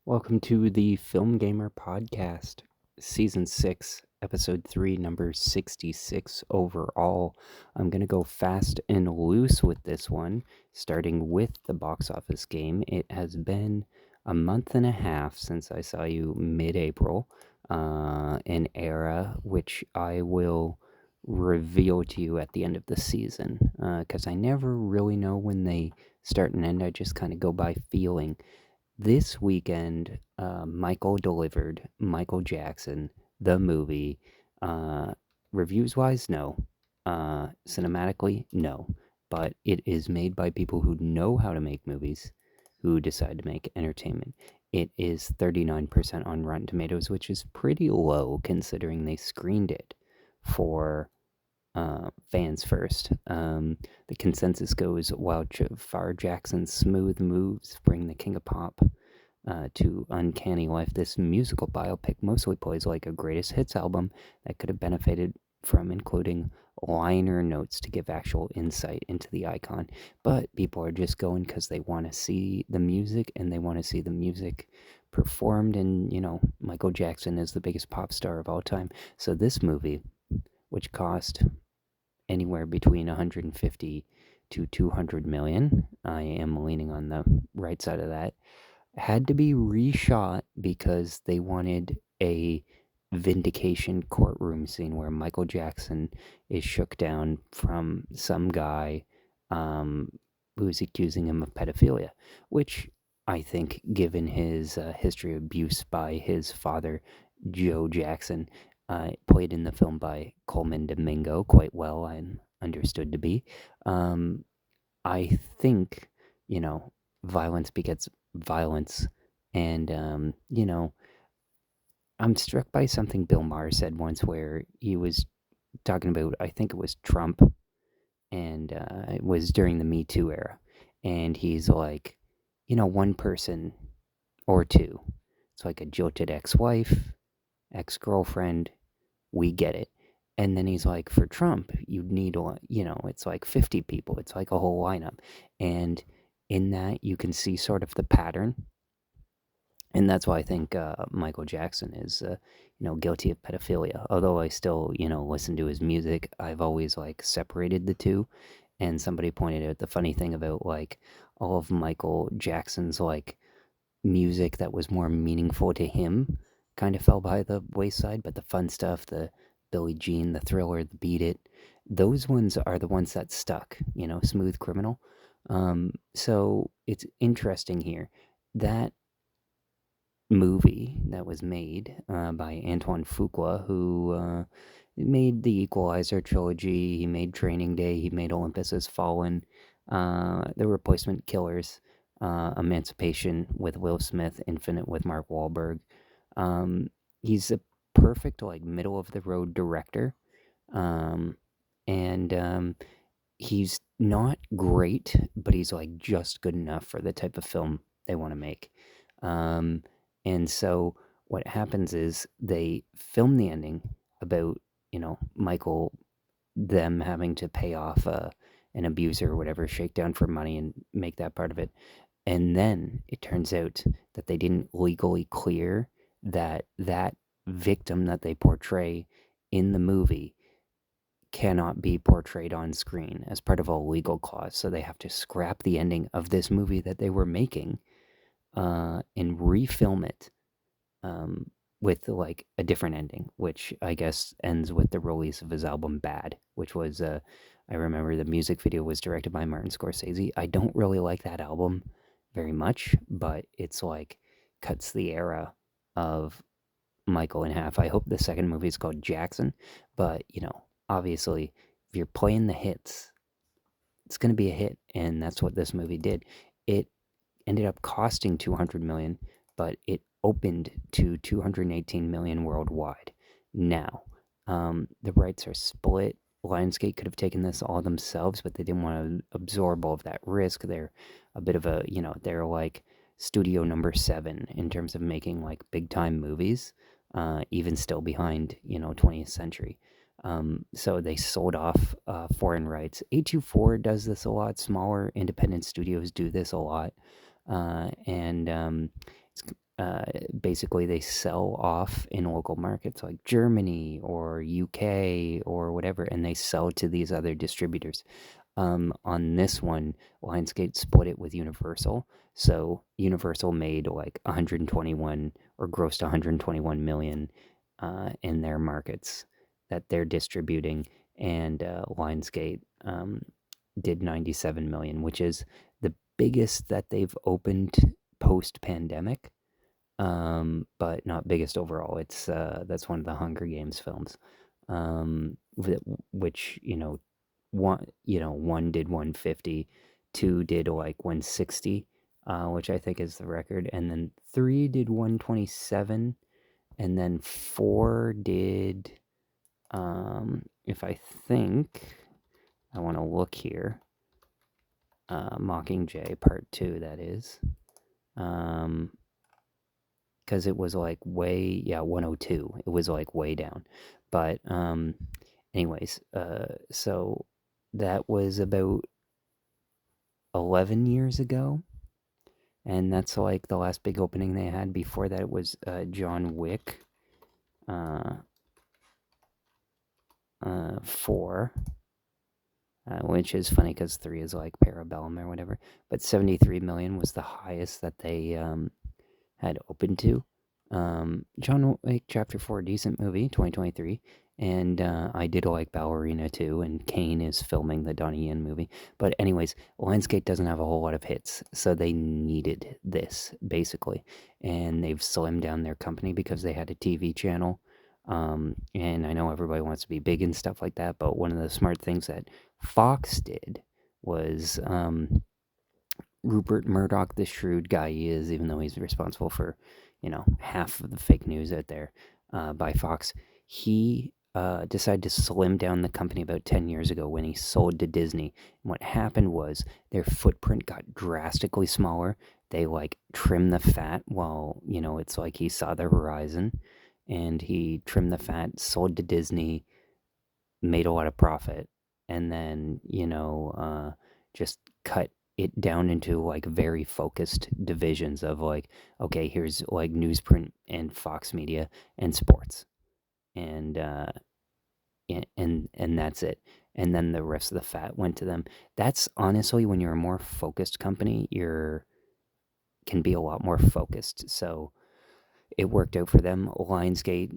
Welcome to the FilmGamer podcast, season 6, episode 3, number 66 overall. I'm going to go fast and loose with this one, starting with the box office game. It has been a month and a half since I saw you mid-April, an era which I will reveal to you at the end of the season, because I never really know when they start and end. I just kind of go by feeling. This weekend, Michael delivered Michael Jackson, the movie. Uh, Reviews wise, no. Cinematically, no. But it is made by people who know how to make movies, who decide to make entertainment. It is 39% on Rotten Tomatoes, which is pretty low considering they screened it for fans first. The consensus goes, while Jafar Jackson's smooth moves bring the king of pop to uncanny life, this musical biopic mostly plays like a greatest hits album that could have benefited from including liner notes to give actual insight into the icon. But people are just going because they want to see the music, and they want to see the music performed. And, Michael Jackson is the biggest pop star of all time. So this movie, which cost anywhere between 150 to 200 million. I am leaning on the right side of that. Had to be reshot because they wanted a vindication courtroom scene where Michael Jackson is shook down from some guy who's accusing him of pedophilia, which I think, given his history of abuse by his father, Joe Jackson, played in the film by Coleman Domingo quite well and understood to be. Um, I think, violence begets violence. And, I'm struck by something Bill Maher said once where he was talking about, I think it was Trump, and it was during the Me Too era. And he's like, one person or two. It's like a jilted ex wife, ex girlfriend, we get it. And then he's like, for Trump, you'd need, it's like 50 people. It's like a whole lineup. And in that, you can see sort of the pattern. And that's why I think Michael Jackson is, guilty of pedophilia. Although I still, listen to his music, I've always, separated the two. And somebody pointed out the funny thing about, all of Michael Jackson's, music that was more meaningful to him kind of fell by the wayside, but the fun stuff, the Billie Jean, the Thriller, the Beat It, those ones are the ones that stuck, Smooth Criminal. So it's interesting here. That movie that was made by Antoine Fuqua, who made the Equalizer trilogy, he made Training Day, he made Olympus Has Fallen, The Replacement Killers, Emancipation with Will Smith, Infinite with Mark Wahlberg. He's a perfect, middle of the road director. And he's not great, but he's just good enough for the type of film they want to make. And so what happens is they film the ending about, Michael, them having to pay off an abuser or whatever, shakedown for money and make that part of it. And then it turns out that they didn't legally clear that victim that they portray in the movie cannot be portrayed on screen as part of a legal clause. So they have to scrap the ending of this movie that they were making and refilm it with a different ending, which I guess ends with the release of his album Bad, which was I remember the music video was directed by Martin Scorsese. I don't really like that album very much, but it's cuts the era of Michael in half. I hope the second movie is called Jackson, but obviously if you're playing the hits, it's going to be a hit, and that's what this movie did. It ended up costing 200 million, but it opened to 218 million worldwide. Now, the rights are split. Lionsgate could have taken this all themselves, but they didn't want to absorb all of that risk. They're a bit of a, they're like studio number 7 in terms of making big time movies, even still behind, 20th century. So they sold off foreign rights. A24 does this a lot. Smaller independent studios do this a lot. And basically they sell off in local markets like Germany or UK or whatever, and they sell to these other distributors. On this one, Lionsgate split it with Universal. So Universal made like 121 or grossed 121 million in their markets that they're distributing, and Lionsgate did 97 million, which is the biggest that they've opened post pandemic, but not biggest overall. It's that's one of the Hunger Games films, which one did 150, two did like 160, which I think is the record, and then three did 127, and then four did, if I think, I want to look here, Mockingjay Part 2, that is. Because it was like 102. It was like way down. But anyways, so that was about 11 years ago, and that's like the last big opening they had. Before that, it was John Wick 4, which is funny because 3 is like Parabellum or whatever. But 73 million was the highest that they had opened to. John Wick Chapter 4, decent movie, 2023. And I did like Ballerina too, and Kane is filming the Donnie Yen movie. But anyways, Lionsgate doesn't have a whole lot of hits, so they needed this, basically. And they've slimmed down their company because they had a TV channel. And I know everybody wants to be big and stuff like that, but one of the smart things that Fox did was Rupert Murdoch, the shrewd guy he is, even though he's responsible for, half of the fake news out there by Fox, he decided to slim down the company about 10 years ago when he sold to Disney. And what happened was their footprint got drastically smaller. They like trimmed the fat while, it's like he saw the horizon, and he trimmed the fat, sold to Disney, made a lot of profit, and then just cut it down into like very focused divisions of like, okay, here's like newsprint and Fox Media and sports, and and that's it. And then the rest of the fat went to them. That's honestly, when you're a more focused company, you're can be a lot more focused. So it worked out for them. Lionsgate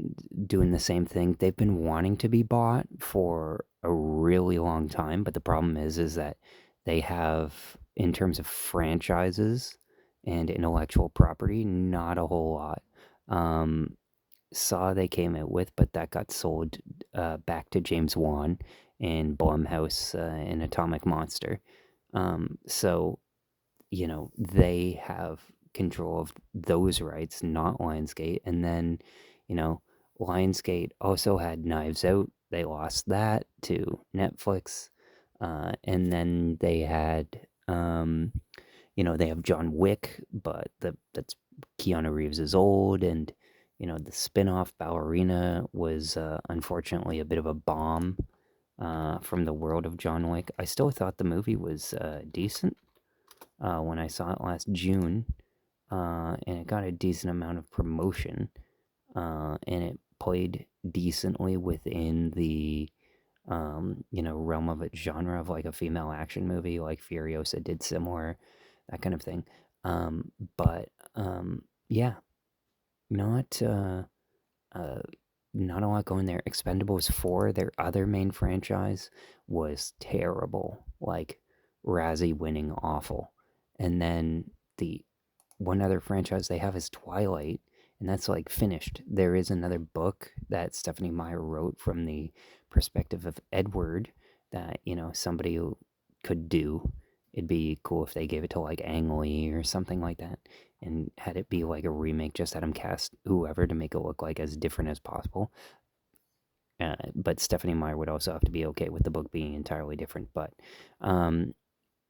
doing the same thing. They've been wanting to be bought for a really long time, but the problem is that they have, in terms of franchises and intellectual property, not a whole lot. Saw they came out with, but that got sold back to James Wan and Blumhouse and Atomic Monster. So they have control of those rights, not Lionsgate. And then, Lionsgate also had Knives Out. They lost that to Netflix. And then they had, they have John Wick, but that's Keanu Reeves is old. And, the spin-off Ballerina was unfortunately a bit of a bomb from the world of John Wick. I still thought the movie was decent when I saw it last June, and it got a decent amount of promotion, and it played decently within the realm of its genre of like a female action movie, like Furiosa did similar, that kind of thing. But yeah, not uh, not a lot going there. Expendables 4, their other main franchise, was terrible, like Razzie winning awful. And then the one other franchise they have is Twilight, and that's like finished. There is another book that Stephanie Meyer wrote from the perspective of Edward that, somebody who could do. It'd be cool if they gave it to like Ang Lee or something like that and had it be like a remake, just had them cast whoever to make it look like as different as possible. But Stephanie Meyer would also have to be okay with the book being entirely different. But,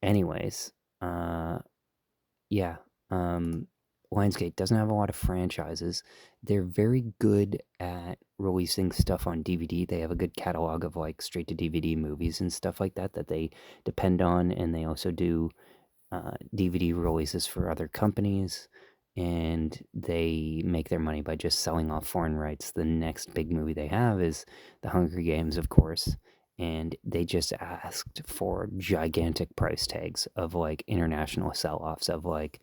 anyways, yeah, Lionsgate doesn't have a lot of franchises. They're very good at releasing stuff on DVD. They have a good catalog of like straight to DVD movies and stuff like that they depend on, and they also do DVD releases for other companies. and they make their money by just selling off foreign rights. The next big movie they have is The Hunger Games, of course, and they just asked for gigantic price tags of like international sell-offs of like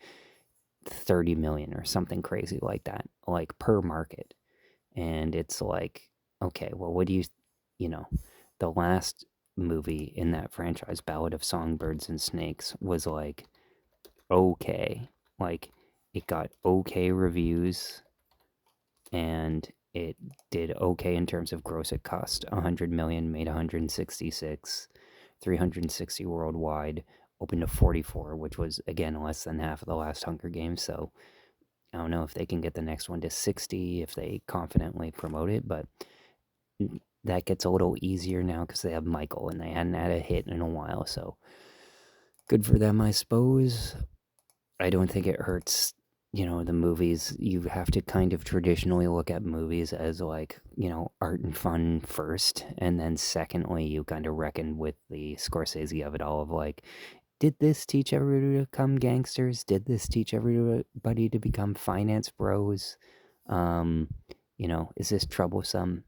30 million or something crazy like that, like per market. And it's like, okay, well, what do you know, the last movie in that franchise, Ballad of Songbirds and Snakes, was like okay. Like it got okay reviews and it did okay in terms of gross. It cost 100 million, made 166, 360 worldwide, opened to 44, which was again less than half of the last Hunger Games. So I don't know if they can get the next one to 60 if they confidently promote it, but that gets a little easier now because they have Michael and they hadn't had a hit in a while. So good for them, I suppose. I don't think it hurts, the movies. You have to kind of traditionally look at movies as like, art and fun first. And then secondly, you kind of reckon with the Scorsese of it all of like, did this teach everybody to become gangsters? Did this teach everybody to become finance bros? Um, is this troublesome?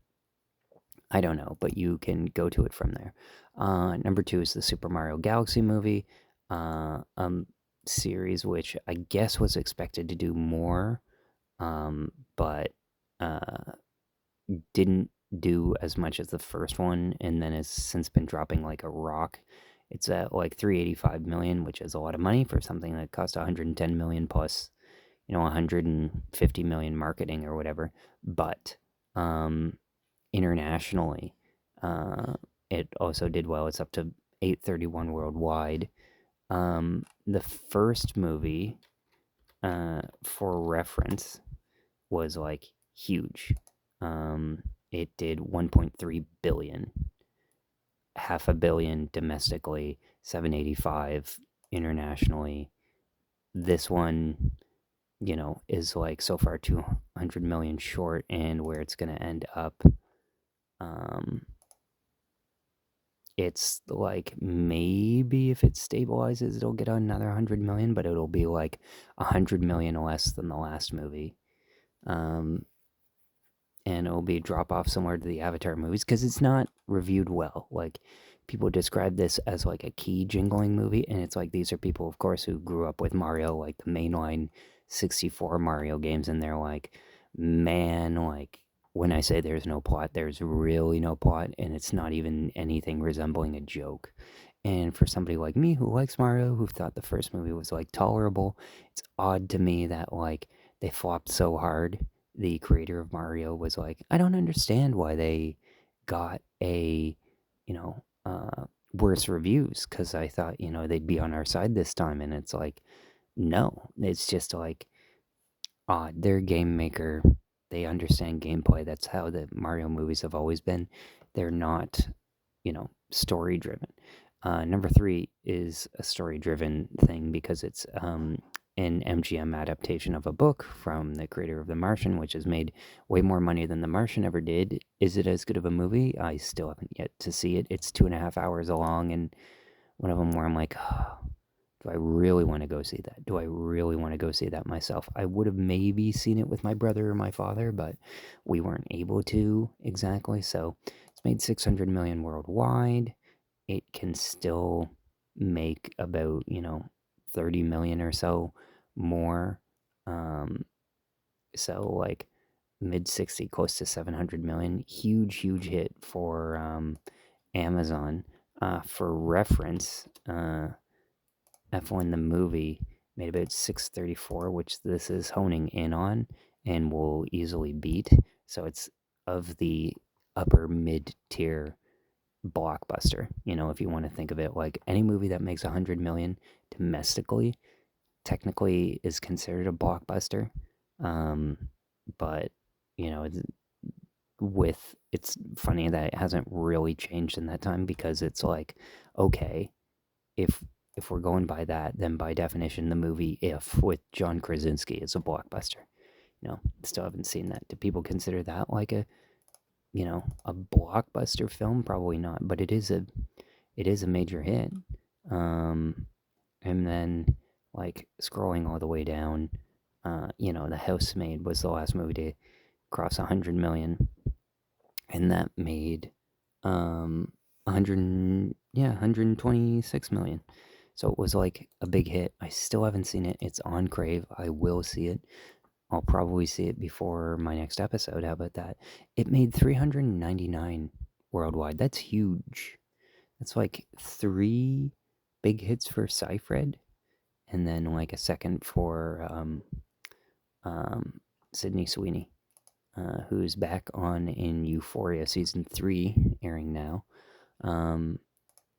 I don't know, but you can go to it from there. Number two is the Super Mario Galaxy movie, series which I guess was expected to do more, but uh, didn't do as much as the first one, and then has since been dropping like a rock. It's at like 385 million, which is a lot of money for something that cost 110 million plus, 150 million marketing or whatever. But um, internationally. Uh, it also did well. It's up to 831 worldwide. The first movie, for reference, was like huge. It did 1.3 billion, half a billion domestically, 785 internationally. This one, is like so far 200 million short, and where it's going to end up, um, it's like maybe if it stabilizes, it'll get another 100 million, but it'll be like 100 million less than the last movie. Um, and it'll be a drop off similar to the Avatar movies because it's not reviewed well. Like people describe this as like a key jingling movie, and it's like these are people, of course, who grew up with Mario, like the mainline 64 Mario games, and they're like, man, like when I say there's no plot, there's really no plot, and it's not even anything resembling a joke. And for somebody like me who likes Mario, who thought the first movie was like tolerable, it's odd to me that like they flopped so hard. The creator of Mario was like, I don't understand why they got a, you know, worse reviews because I thought, they'd be on our side this time. And it's like, no, it's just like odd. They're a game maker. They understand gameplay. That's how the Mario movies have always been. They're not, story driven. Number three is a story driven thing because it's an MGM adaptation of a book from the creator of The Martian, which has made way more money than The Martian ever did. Is it as good of a movie? I still haven't yet to see it. It's 2.5 hours long, and one of them where I'm like, oh, do I really want to go see that? Do I really want to go see that myself? I would have maybe seen it with my brother or my father, but we weren't able to exactly. So it's made 600 million worldwide. It can still make about, 30 million or so more. Um, so like mid 60, close to 700 million. Huge hit for Amazon. For reference, F1 the movie made about 634, which this is honing in on and will easily beat. So it's of the upper mid tier blockbuster. If you want to think of it like any movie that makes 100 million domestically, technically is considered a blockbuster. Um, but it's funny that it hasn't really changed in that time because it's like, okay, if we're going by that, then by definition, the movie If with John Krasinski is a blockbuster. Still haven't seen that. Do people consider that like a blockbuster film? Probably not, but it is a major hit. Um, and then like scrolling all the way down, The Housemaid was the last movie to cross 100 million, and that made 126 million. So it was like a big hit. I still haven't seen it. It's on Crave. I will see it. I'll probably see it before my next episode. How about that? It made 399 worldwide. That's huge. That's like 3 big hits for Seyfried, and then like a second for Sydney Sweeney, who's back on in Euphoria season 3, airing now.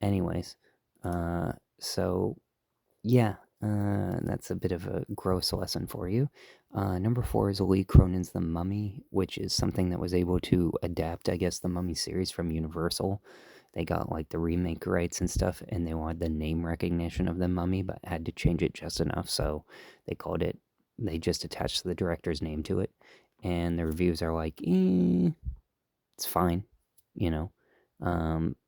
Anyways, so yeah, that's a bit of a gross lesson for you. Number 4 is Lee Cronin's The Mummy, which is something that was able to adapt, I guess, the Mummy series from Universal. They got like the remake rights and stuff, and they wanted the name recognition of the Mummy, but had to change it just enough, so they just attached the director's name to it, and the reviews are like, it's fine, you know,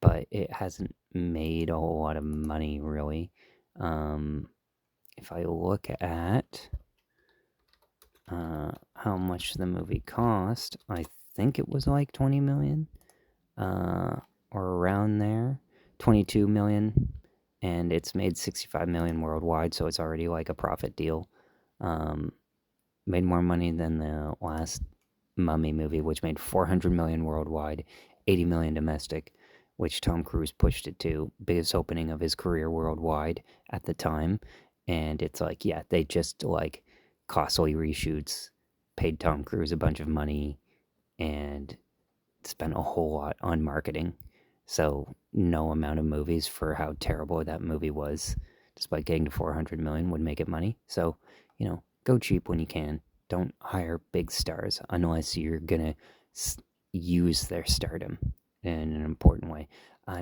but it hasn't made a whole lot of money, really. If I look at how much the movie cost, I think it was like 20 million, or around there, 22 million, and it's made 65 million worldwide, so it's already like a profit deal. Made more money than the last Mummy movie, which made 400 million worldwide, 80 million domestic, which Tom Cruise pushed it to. Biggest opening of his career worldwide at the time. And it's like, yeah, they just like costly reshoots, paid Tom Cruise a bunch of money, and spent a whole lot on marketing. So no amount of movies for how terrible that movie was, despite getting to 400 million, would make it money. So, go cheap when you can. Don't hire big stars unless you're gonna use their stardom in an important way.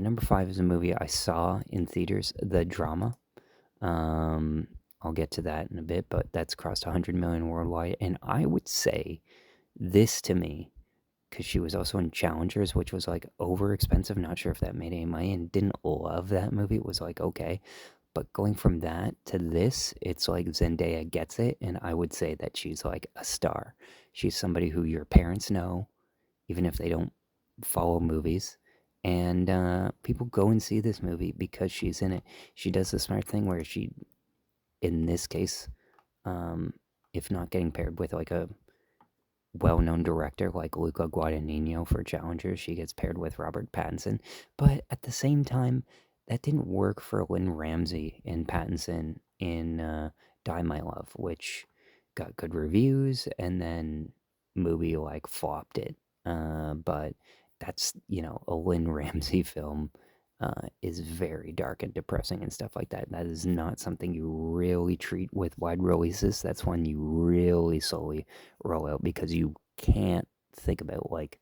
Number 5 is a movie I saw in theaters, The Drama. I'll get to that in a bit, but that's crossed 100 million worldwide. And I would say this to me, because she was also in Challengers, which was like over expensive. Not sure if that made any money, and didn't love that movie. It was like, okay. But going from that to this, it's like Zendaya gets it, and I would say that she's like a star. She's somebody who your parents know, even if they don't follow movies. And people go and see this movie because she's in it. She does the smart thing where she, in this case, um, if not getting paired with like a well-known director like Luca Guadagnino for Challengers, she gets paired with Robert Pattinson. But at the same time, that didn't work for Lynn Ramsey and Pattinson in Die My Love, which got good reviews, and then movie like flopped it. But that's, a Lynn Ramsey film is very dark and depressing and stuff like that. That is not something you really treat with wide releases. That's one you really slowly roll out, because you can't think about like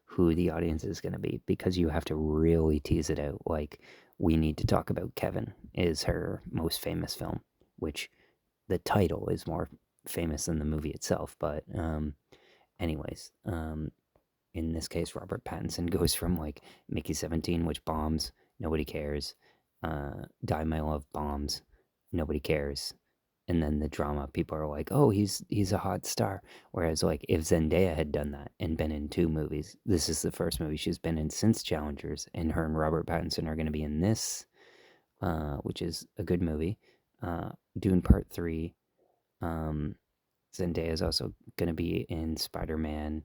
who the audience is going to be, because you have to really tease it out. Like, We Need to Talk About Kevin is her most famous film, which the title is more famous than the movie itself. But anyways, in this case, Robert Pattinson goes from like Mickey 17, which bombs, nobody cares. Die My Love bombs, nobody cares. And then the Drama, people are like, oh, he's a hot star. Whereas like if Zendaya had done that and been in 2 movies, this is the first movie she's been in since Challengers, and her and Robert Pattinson are going to be in this, which is a good movie. Dune Part 3. Zendaya is also going to be in Spider-Man,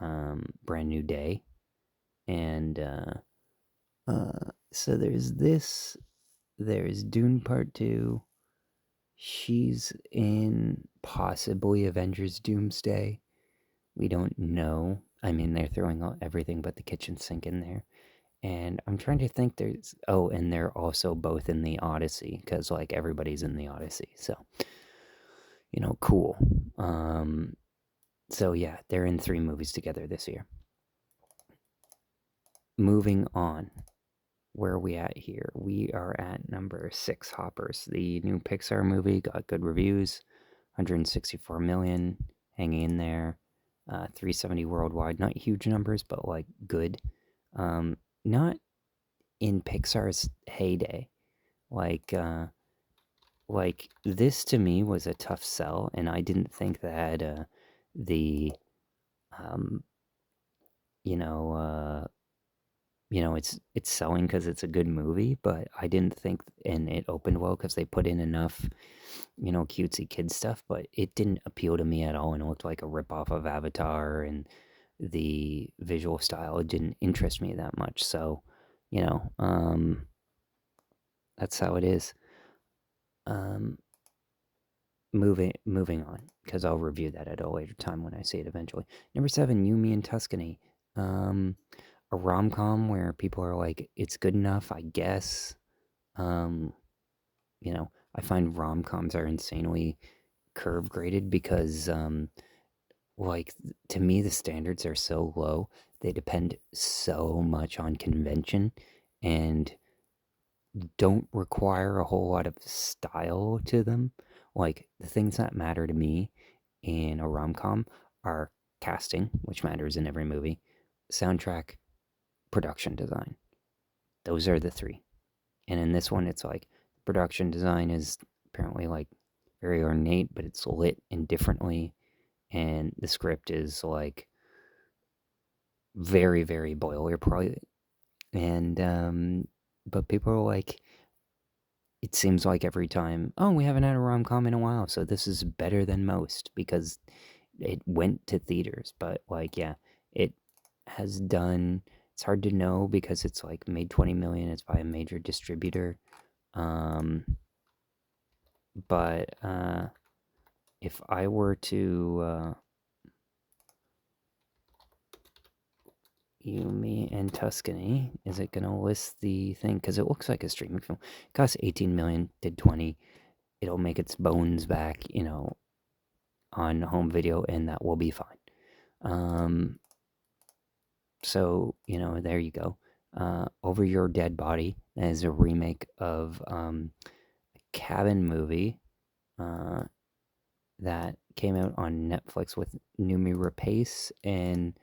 Brand New Day. And so there's this, there's Dune Part 2. She's in possibly Avengers Doomsday. We don't know. I mean, they're throwing everything but the kitchen sink in there. And I'm trying to think and they're also both in the Odyssey, because like everybody's in the Odyssey. So, cool. So yeah, they're in 3 movies together this year. Moving on. Where are we at here? We are at number 6, Hoppers. The new Pixar movie got good reviews, 164 million, hanging in there, 370 worldwide. Not huge numbers, but like good. Not in Pixar's heyday. Like like, this to me was a tough sell, and I didn't think that the um, you know, it's selling because it's a good movie, but I didn't think, and it opened well because they put in enough, cutesy kid stuff, but it didn't appeal to me at all, and it looked like a ripoff of Avatar, and the visual style didn't interest me that much. So, you know, um, that's how it is. Um, moving on, because I'll review that at a later time when I see it eventually. Number 7, You, Me, and Tuscany. Um, a rom com where people are like, it's good enough, I guess. Um, I find rom coms are insanely curve graded because, like, to me, the standards are so low. They depend so much on convention and don't require a whole lot of style to them. Like, the things that matter to me in a rom com are casting, which matters in every movie, soundtrack, production design. Those are the three. And in this one, it's like production design is apparently like very ornate, but it's lit indifferently. And the script is like very, very boilerplate. And, but people are like, it seems like every time, oh, we haven't had a rom com in a while, so this is better than most because it went to theaters. But like, yeah, it has done. It's hard to know because it's like made 20 million. It's by a major distributor. Um, but if I were to You, Me, and Tuscany, is it gonna list the thing? Because it looks like a streaming film. It cost 18 million, did 20. It'll make its bones back, on home video, and that will be fine. Um, so there you go. Over Your Dead Body is a remake of a cabin movie uh, that came out on Netflix with Numi Rapace, and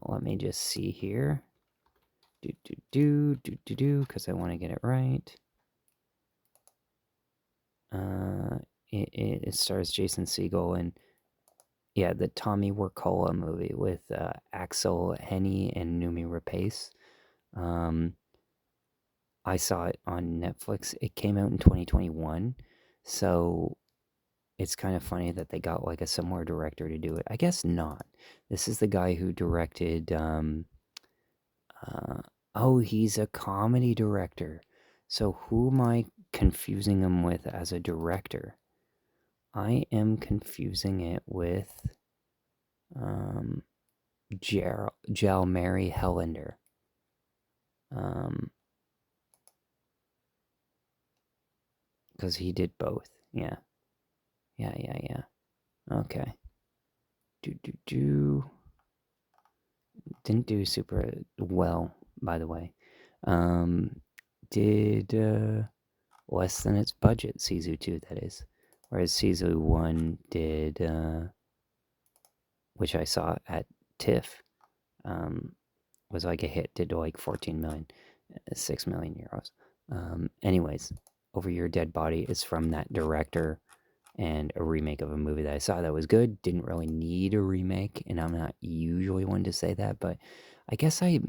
let me just see here. Because I want to get it right. Uh, it stars Jason Segel, and yeah, the Tommy Wirkola movie with Axel Henny and Numi Rapace. Um, I saw it on Netflix. It came out in 2021, so it's kind of funny that they got like a similar director to do it. I guess not. This is the guy who directed. Uh, oh, he's a comedy director. So who am I confusing him with as a director? I am confusing it with um, Mary Hellender. Um, because he did both. Yeah. Yeah. Okay. Do. Didn't do super well, by the way. Um, did less than its budget, Sisu 2, that is. Whereas Sisu 1 did, which I saw at TIFF, was like a hit, did like 14 million, 6 million euros. Anyways, Over Your Dead Body is from that director and a remake of a movie that I saw that was good. Didn't really need a remake, and I'm not usually one to say that, but I guess I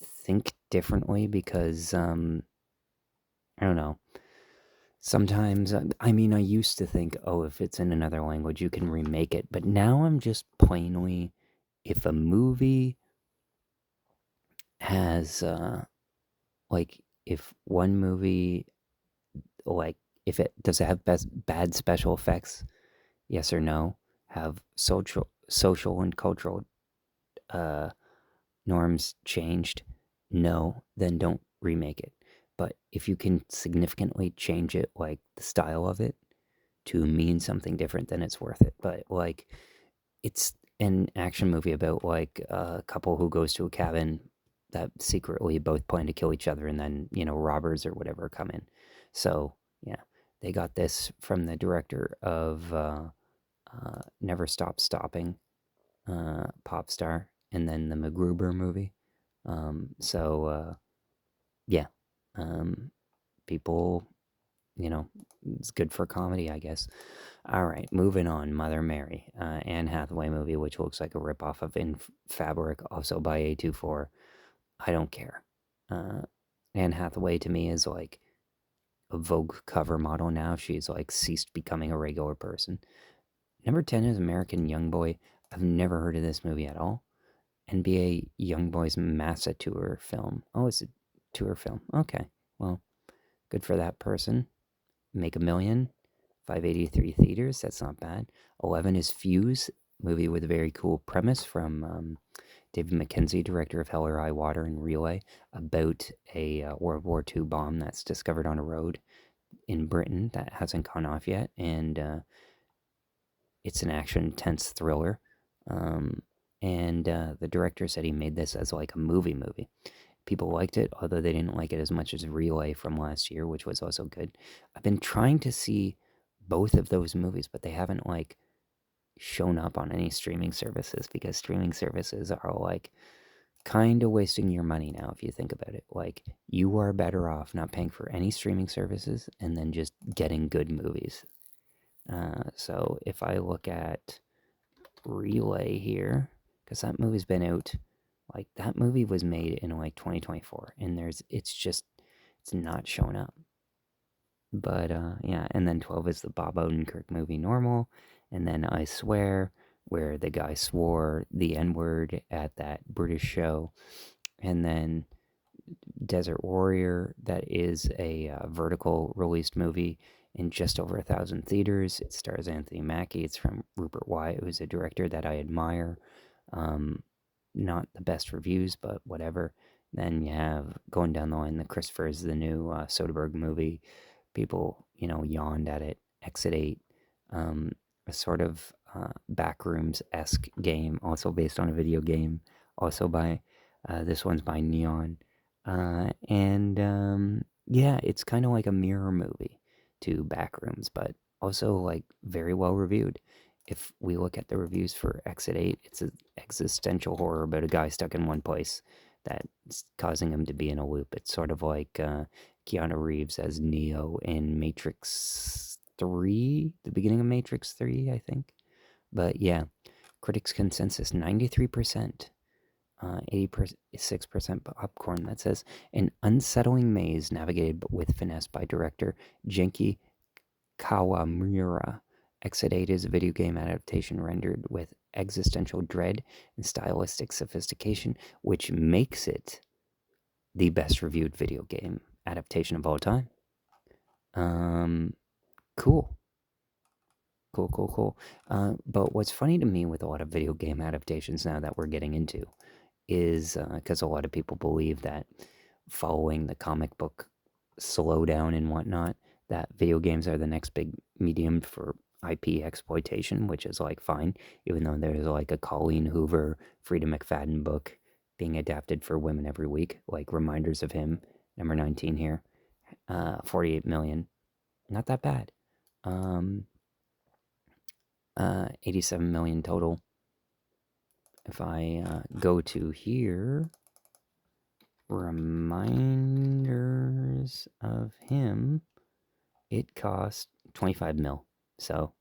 think differently because I don't know. Sometimes, I mean, I used to think, oh, if it's in another language, you can remake it. But now I'm just plainly, if a movie has, like, if one movie, like, if it does it have bad special effects, yes or no? Have social and cultural uh, norms changed? No, then don't remake it. But if you can significantly change it, like the style of it, to mean something different, then it's worth it. But like, it's an action movie about like a couple who goes to a cabin that secretly both plan to kill each other, and then robbers or whatever come in. So yeah, they got this from the director of Never Stop Stopping, Pop Star, and then the MacGruber movie. So yeah, um, people it's good for comedy, I guess. All right, moving on. Mother Mary, Anne Hathaway movie, which looks like a ripoff of In Fabric, also by A24. I don't care. Uh, Anne Hathaway to me is like a Vogue cover model now. She's like ceased becoming a regular person. Number 10 is American Youngboy. I've never heard of this movie at all. NBA Youngboy's Massa Tour film. Oh, it's a tour film. Okay, well, good for that person. Make a million. 583 theaters. That's not bad. 11 is Fuse, movie with a very cool premise from David Mackenzie, director of Hell or High Water and Relay, about a World War II bomb that's discovered on a road in Britain that hasn't gone off yet, and it's an action tense thriller. Um, and the director said he made this as like a movie. People liked it, although they didn't like it as much as Relay from last year, which was also good. I've been trying to see both of those movies, but they haven't like shown up on any streaming services because streaming services are like kind of wasting your money now if you think about it. Like you are better off not paying for any streaming services and then just getting good movies. So if I look at Relay here, because that movie's been out, like that movie was made in like 2024, and it's not showing up. But yeah, and then 12 is the Bob Odenkirk movie Normal, and then I Swear, where the guy swore the N word at that British show, and then Desert Warrior, that is a vertical released movie in just over 1,000 theaters. It stars Anthony Mackie. It's from Rupert Wyatt, who's a director that I admire. Um, not the best reviews, but whatever. Then you have going down the line, the Christopher is the new Soderbergh movie. People, yawned at it. Exit 8, um, a sort of Backrooms esque game, also based on a video game, also by this one's by Neon. And yeah, it's kind of like a mirror movie to Backrooms, but also like very well reviewed. If we look at the reviews for Exit 8, it's an existential horror about a guy stuck in one place that's causing him to be in a loop. It's sort of like Keanu Reeves as Neo in Matrix 3, the beginning of Matrix 3, I think. But yeah, critics' consensus 93%. 86% popcorn. That says an unsettling maze navigated with finesse by director Genki Kawamura. Exit 8 is a video game adaptation rendered with existential dread and stylistic sophistication, which makes it the best reviewed video game adaptation of all time. Um, cool. Cool. But what's funny to me with a lot of video game adaptations now that we're getting into is because a lot of people believe that following the comic book slowdown and whatnot, that video games are the next big medium for IP exploitation, which is like fine, even though there's like a Colleen Hoover, Frida McFadden book being adapted for women every week, like Reminders of Him, number 19 here, 48 million, not that bad. 87 million total. If I go to here, Reminders of Him, it cost 25 mil. So,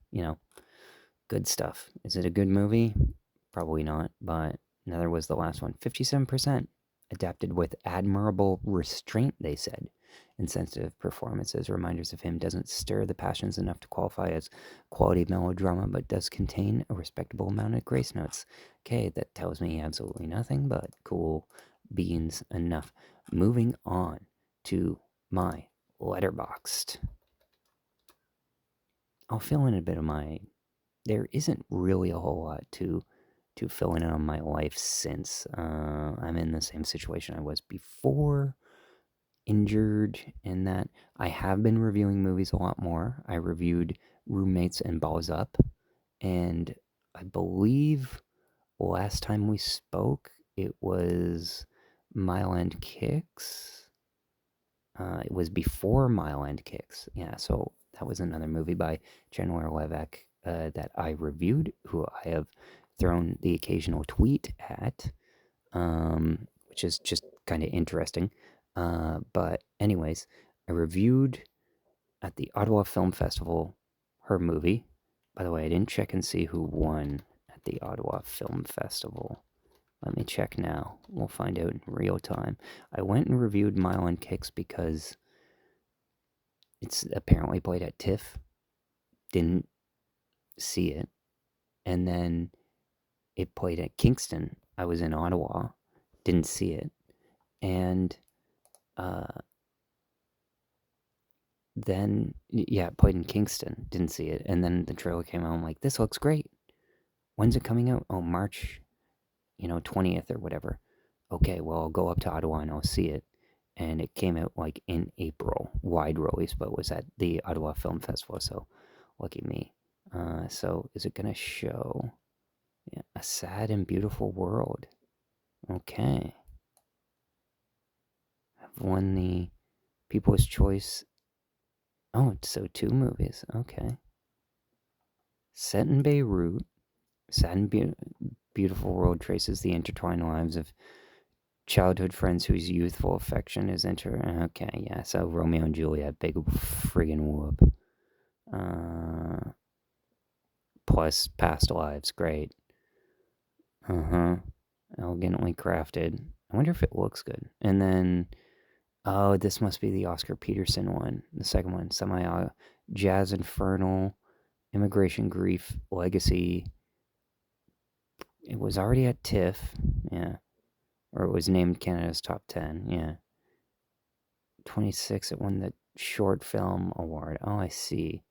good stuff. Is it a good movie? Probably not, but neither was the last one. 57% adapted with admirable restraint, they said. Insensitive performances. Reminders of Him doesn't stir the passions enough to qualify as quality melodrama, but does contain a respectable amount of grace notes. Okay, that tells me absolutely nothing, but cool beans enough. Moving on to my Letterboxd. I'll fill in a bit of my. There isn't really a whole lot to fill in on my life since I'm in the same situation I was before, injured, and that I have been reviewing movies a lot more. I reviewed Roommates and Balls Up, and I believe last time we spoke, it was Mile End Kicks. It was before Mile End Kicks. Yeah, so that was another movie by Chandler Levesque that I reviewed, who I have thrown the occasional tweet at, which is just kind of interesting. But anyways, I reviewed at the Ottawa Film Festival, her movie. By the way, I didn't check and see who won at the Ottawa Film Festival. Let me check now. We'll find out in real time. I went and reviewed Mile and Kicks because it's apparently played at TIFF. Didn't see it. And then it played at Kingston. I was in Ottawa. Didn't see it. And then, yeah, it played in Kingston. Didn't see it. And then the trailer came out. I'm like, this looks great. When's it coming out? Oh, March, 20th or whatever. Okay, well, I'll go up to Ottawa and I'll see it. And it came out like in April, wide release, but was at the Ottawa Film Festival. So, lucky me. So, is it going to show A Sad and Beautiful World? Okay. I've won the People's Choice. Oh, so 2 movies. Okay. Set in Beirut, Sad and Beautiful World traces the intertwined lives of childhood friends whose youthful affection is Okay, yeah, so Romeo and Juliet, big friggin' whoop. Plus past lives, great. Elegantly crafted. I wonder if it looks good. And then, this must be the Oscar Peterson one, the second one. Jazz Infernal, Immigration Grief, Legacy. It was already at TIFF, yeah. Or it was named Canada's Top 10, yeah. 26, it won the Short Film Award. Oh, I see.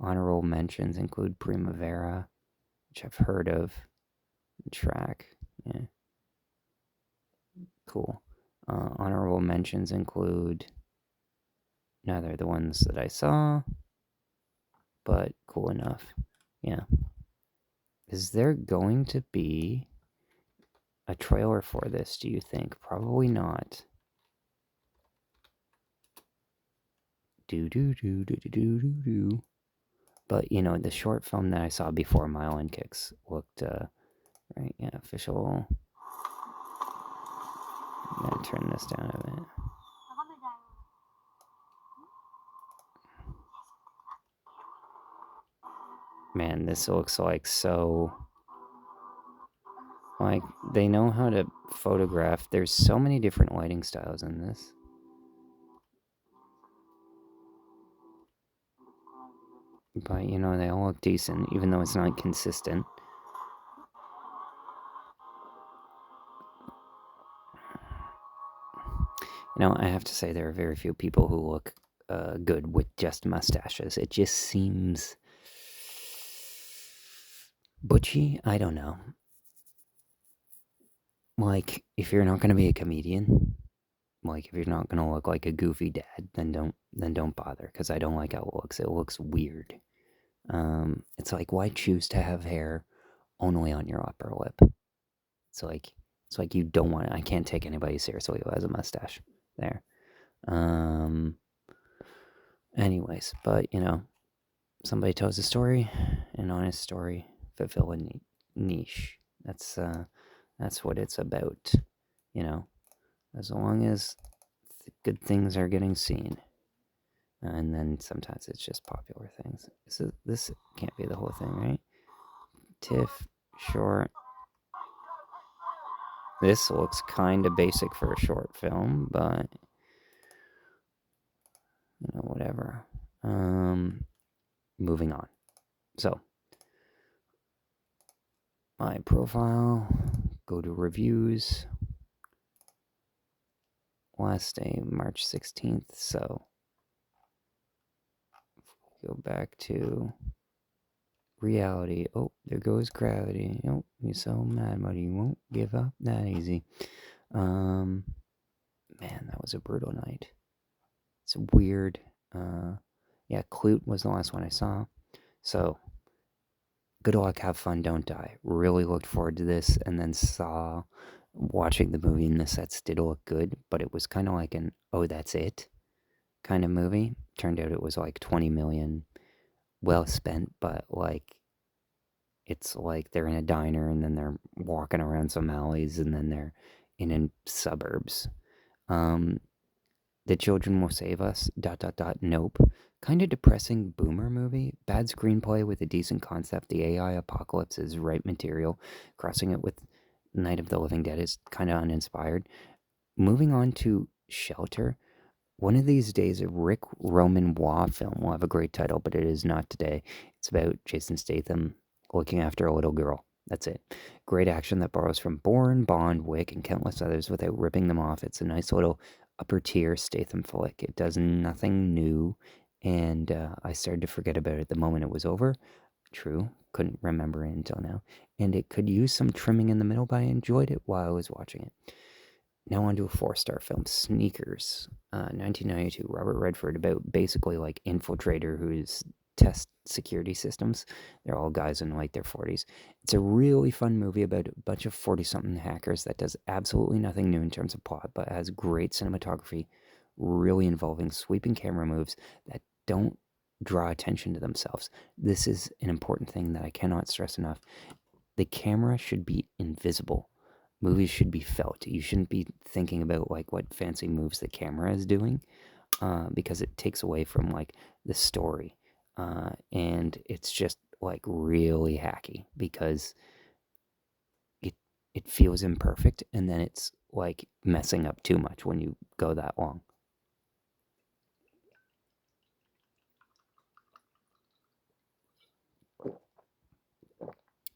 Honorable mentions include Primavera, which I've heard of. The track, yeah. Cool. Honorable mentions include neither the ones that I saw, but cool enough. Yeah. Is there going to be a trailer for this, do you think? Probably not. Do. But, the short film that I saw before Mile and Kicks looked, right, yeah, official. I'm gonna turn this down a bit. Man, this looks like so... Like, they know how to photograph. There's so many different lighting styles in this. But, they all look decent, even though it's not consistent. I have to say there are very few people who look good with just mustaches. It just seems butchy. I don't know. Like, if you're not going to be a comedian, like, if you're not going to look like a goofy dad, then don't bother, because I don't like how it looks. It looks weird. It's like, why choose to have hair only on your upper lip? It's like you don't want it. I can't take anybody seriously who has a mustache there. Anyways, but, somebody tells a story, an honest story, fulfill a niche. That's what it's about, as long as good things are getting seen. And then sometimes it's just popular things. This can't be the whole thing, right? TIFF, short. This looks kind of basic for a short film, but, whatever. Moving on. So, my profile, go to reviews. Last day, March 16th, so go back to reality. Oh, there goes gravity. Oh, you're so mad, but you won't give up that easy. Man, that was a brutal night. It's weird. Yeah, Clute was the last one I saw. So, good luck, have fun, don't die. Really looked forward to this, and then saw watching the movie, and the sets did look good, but it was kind of like an, oh, that's it kind of movie. Turned out it was like 20 million, well spent, but like, it's like they're in a diner and then they're walking around some alleys and then they're in suburbs. The Children Will Save Us, dot, dot, dot, nope. Kind of depressing boomer movie. Bad screenplay with a decent concept. The AI apocalypse is right material. Crossing it with Night of the Living Dead is kind of uninspired. Moving on to Shelter. One of these days, a Rick Roman Waugh film will have a great title, but it is not today. It's about Jason Statham looking after a little girl. That's it. Great action that borrows from Bourne, Bond, Wick, and countless others without ripping them off. It's a nice little upper tier Statham flick. It does nothing new, and I started to forget about it the moment it was over. True, couldn't remember it until now. And it could use some trimming in the middle, but I enjoyed it while I was watching it. Now on to a 4-star film, Sneakers, 1992. Robert Redford, about basically like infiltrator who's test security systems. They're all guys in like their 40s. It's a really fun movie about a bunch of 40-something hackers that does absolutely nothing new in terms of plot, but has great cinematography, really involving sweeping camera moves that don't draw attention to themselves. This is an important thing that I cannot stress enough. The camera should be invisible. Movies should be felt. You shouldn't be thinking about like what fancy moves the camera is doing, because it takes away from like the story, and it's just like really hacky because it it feels imperfect, and then it's like messing up too much when you go that long.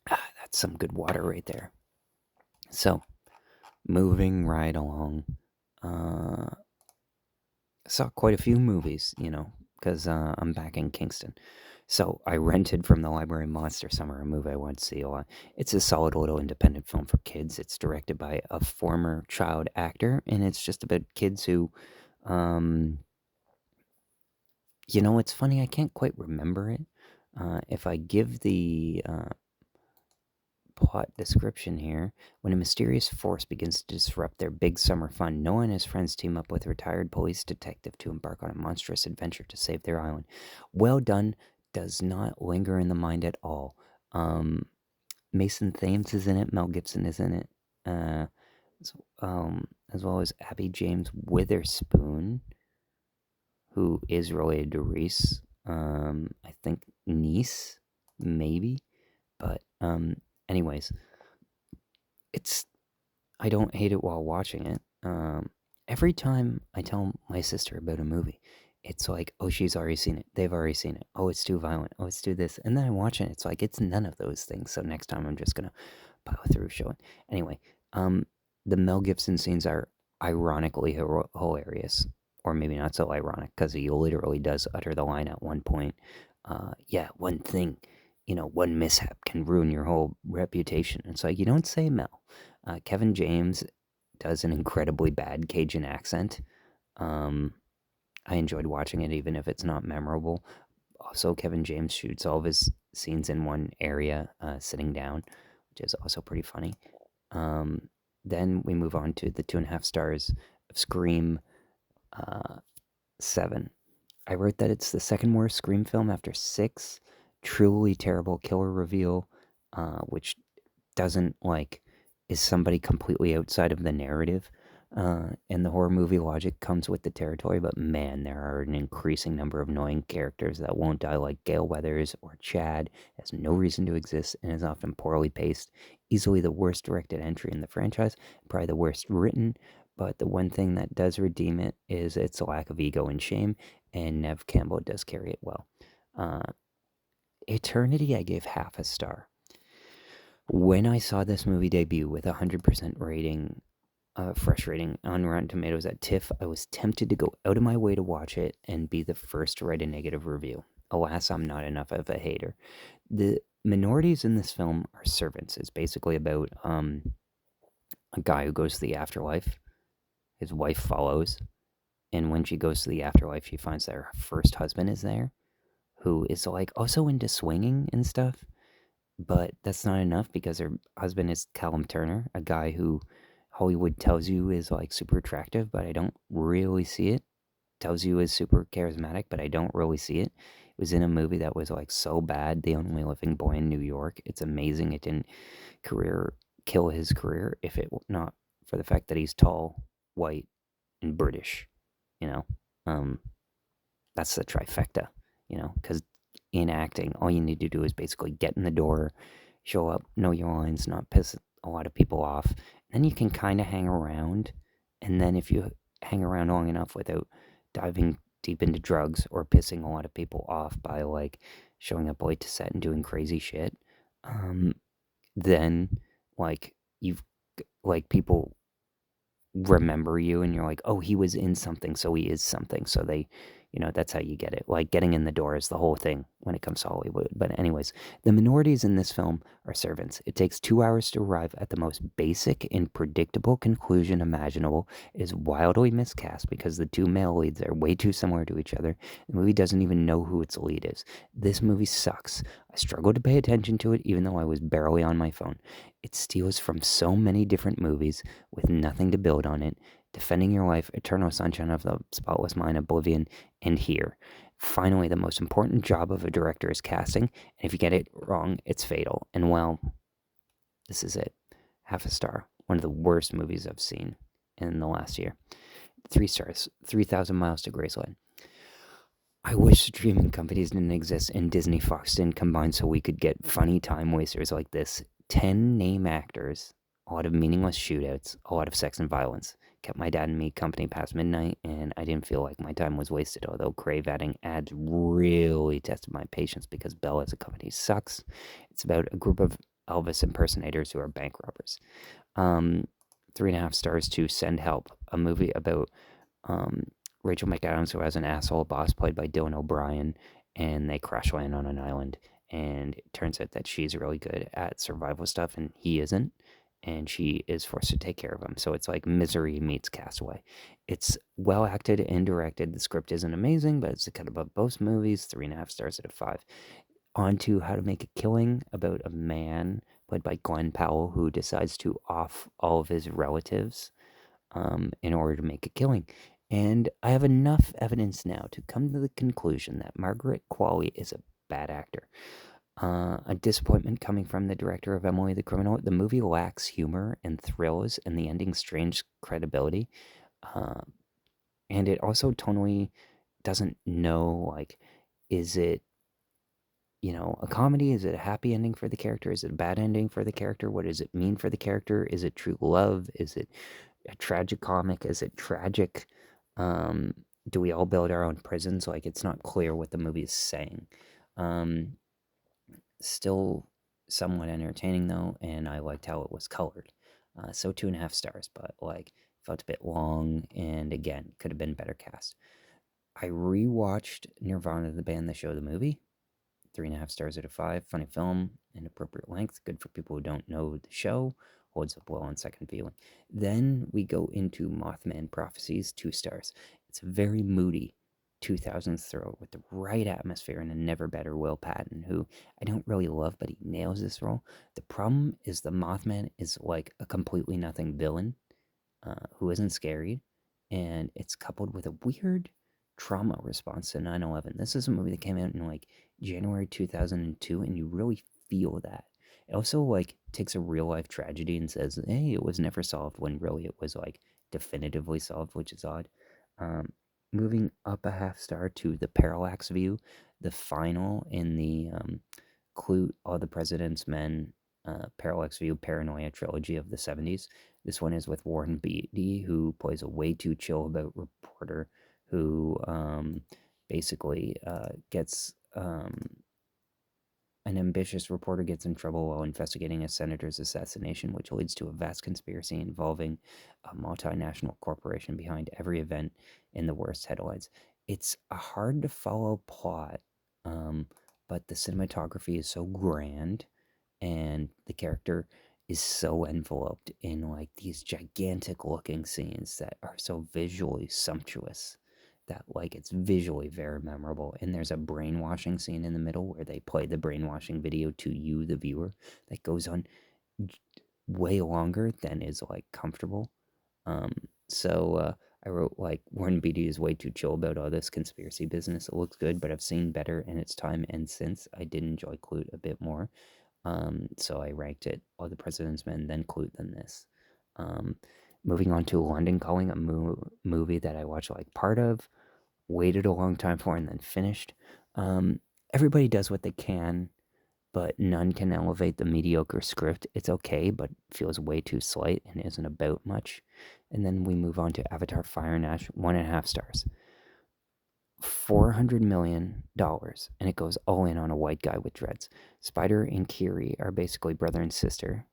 That's some good water right there. So moving right along. Uh, saw quite a few movies, because I'm back in Kingston. So I rented from the library Monster Summer, a movie I wanted to see a lot. It's a solid little independent film for kids. It's directed by a former child actor, and it's just about kids who, um, it's funny, I can't quite remember it. If I give the plot description here. When a mysterious force begins to disrupt their big summer fun, Noah and his friends team up with a retired police detective to embark on a monstrous adventure to save their island. Well done, does not linger in the mind at all. Um, Mason Thames is in it, Mel Gibson is in it, as well as Abby James Witherspoon, who is related to Reese. I think niece, maybe. But anyways, it's I don't hate it while watching it. Every time I tell my sister about a movie, it's like, oh, she's already seen it. They've already seen it. Oh, it's too violent. Oh, it's too this. And then I watch it. It's like, it's none of those things. So next time I'm just going to plow through showing. Anyway, um, the Mel Gibson scenes are ironically hilarious. Or maybe not so ironic because he literally does utter the line at one point. Yeah, one thing, one mishap can ruin your whole reputation. It's like, you don't say Mel. Kevin James does an incredibly bad Cajun accent. Um, I enjoyed watching it, even if it's not memorable. Also, Kevin James shoots all of his scenes in one area, sitting down, which is also pretty funny. Um, then we move on to the 2.5 stars of Scream, 7. I wrote that it's the second worst Scream film after 6. Truly terrible killer reveal, which doesn't like is somebody completely outside of the narrative, and the horror movie logic comes with the territory, but man, there are an increasing number of annoying characters that won't die, like Gale Weathers or Chad has no reason to exist and is often poorly paced. Easily the worst directed entry in the franchise, probably the worst written, but the one thing that does redeem it is its lack of ego and shame, and Nev Campbell does carry it well. uh, Eternity, I gave half a star. When I saw this movie debut with a 100% rating, fresh rating on Rotten Tomatoes at TIFF, I was tempted to go out of my way to watch it and be the first to write a negative review. Alas, I'm not enough of a hater. The minorities in this film are servants. It's basically about a guy who goes to the afterlife. His wife follows, and when she goes to the afterlife, she finds that her first husband is there, who is like also into swinging and stuff. But that's not enough because her husband is Callum Turner, a guy who Hollywood tells you is like super attractive, but I don't really see it. Tells you is super charismatic, but I don't really see it. It was in a movie that was like so bad, The Only Living Boy in New York. It's amazing it didn't career kill his career if it not for the fact that he's tall, white, and British. you know. Um, that's the trifecta, because in acting, all you need to do is basically get in the door, show up, know your lines, not piss a lot of people off. Then you can kind of hang around. And then if you hang around long enough without diving deep into drugs or pissing a lot of people off by like showing up late to set and doing crazy shit, um, then like you've like people remember you and you're like, oh, he was in something, so he is something. So that's how you get it. Like getting in the door is the whole thing when it comes to Hollywood. But, anyways, the minorities in this film are servants. It takes 2 hours to arrive at the most basic and predictable conclusion imaginable. It is wildly miscast because the two male leads are way too similar to each other. The movie doesn't even know who its lead is. This movie sucks. I struggled to pay attention to it even though I was barely on my phone. It steals from so many different movies with nothing to build on it. Defending Your Life, Eternal Sunshine of the Spotless Mind, Oblivion, and Here. Finally, the most important job of a director is casting, and if you get it wrong, it's fatal. And well, this is it. Half a star. One of the worst movies I've seen in the last year. 3 stars. 3,000 Miles to Graceland. I wish streaming companies didn't exist and Disney Fox didn't combine so we could get funny time wasters like this. 10 name actors, a lot of meaningless shootouts, a lot of sex and violence. Kept my dad and me company past midnight, and I didn't feel like my time was wasted, although Crave adding ads really tested my patience because Bell as a company sucks. It's about a group of Elvis impersonators who are bank robbers. 3.5 stars to Send Help, a movie about um, Rachel McAdams, who has an asshole boss played by Dylan O'Brien, and they crash land on an island. And it turns out that she's really good at survival stuff, and he isn't. And she is forced to take care of him. So it's like Misery meets Castaway. It's well acted and directed. The script isn't amazing, but it's a cut above both movies. 3.5 stars out of 5. On to How to Make a Killing, about a man played by Glenn Powell who decides to off all of his relatives in order to make a killing. And I have enough evidence now to come to the conclusion that Margaret Qualley is a bad actor. A disappointment coming from the director of Emily the Criminal. The movie lacks humor and thrills, and the ending strange credibility. Uh, and it also tonally doesn't know, like, is it a comedy? Is it a happy ending for the character? Is it a bad ending for the character? What does it mean for the character? Is it true love? Is it a tragic comic? Is it tragic? Um, do we all build our own prisons? Like, it's not clear what the movie is saying. Um, Still somewhat entertaining though, and I liked how it was colored. So 2.5 stars, but like felt a bit long, and again, could have been better cast. I rewatched Nirvana, the band, the show, the movie. 3.5 stars out of 5. Funny film, and appropriate length. Good for people who don't know the show. Holds up well on second viewing. Then we go into Mothman Prophecies, 2 stars. It's a very moody 2000s thriller with the right atmosphere and a never better Will Patton, who I don't really love, but he nails this role. The problem is the Mothman is like a completely nothing villain who isn't scary, and it's coupled with a weird trauma response to 9/11. This is a movie that came out in like January 2002, and you really feel that. It also like takes a real life tragedy and says, "Hey, it was never solved," when really it was like definitively solved, which is odd. Um, Moving up a half star to The Parallax View, the final in the Clute, All the President's Men, Parallax View, Paranoia trilogy of the 70s. This one is with Warren Beatty, who plays a way too chill about reporter who basically gets an ambitious reporter gets in trouble while investigating a senator's assassination, which leads to a vast conspiracy involving a multinational corporation behind every event in the worst headlines. It's a hard to follow plot, but the cinematography is so grand, and the character is so enveloped in like these gigantic looking scenes that are so visually sumptuous that like it's visually very memorable. And there's a brainwashing scene in the middle where they play the brainwashing video to you, the viewer, that goes on way longer than is like comfortable. um so I wrote like, Warren Beatty is way too chill about all this conspiracy business. It looks good, but I've seen better in its time, and since I did enjoy Clute a bit more. So I ranked it All the President's Men, then Clute, then this. Um, Moving on to London Calling, a movie that I watched like part of, waited a long time for, and then finished. Um, Everybody does what they can, but none can elevate the mediocre script. It's okay, but feels way too slight and isn't about much. And then we move on to Avatar Fire and Ash, 1.5 stars. $400 million, and it goes all in on a white guy with dreads. Spider and Kiri are basically brother and sister,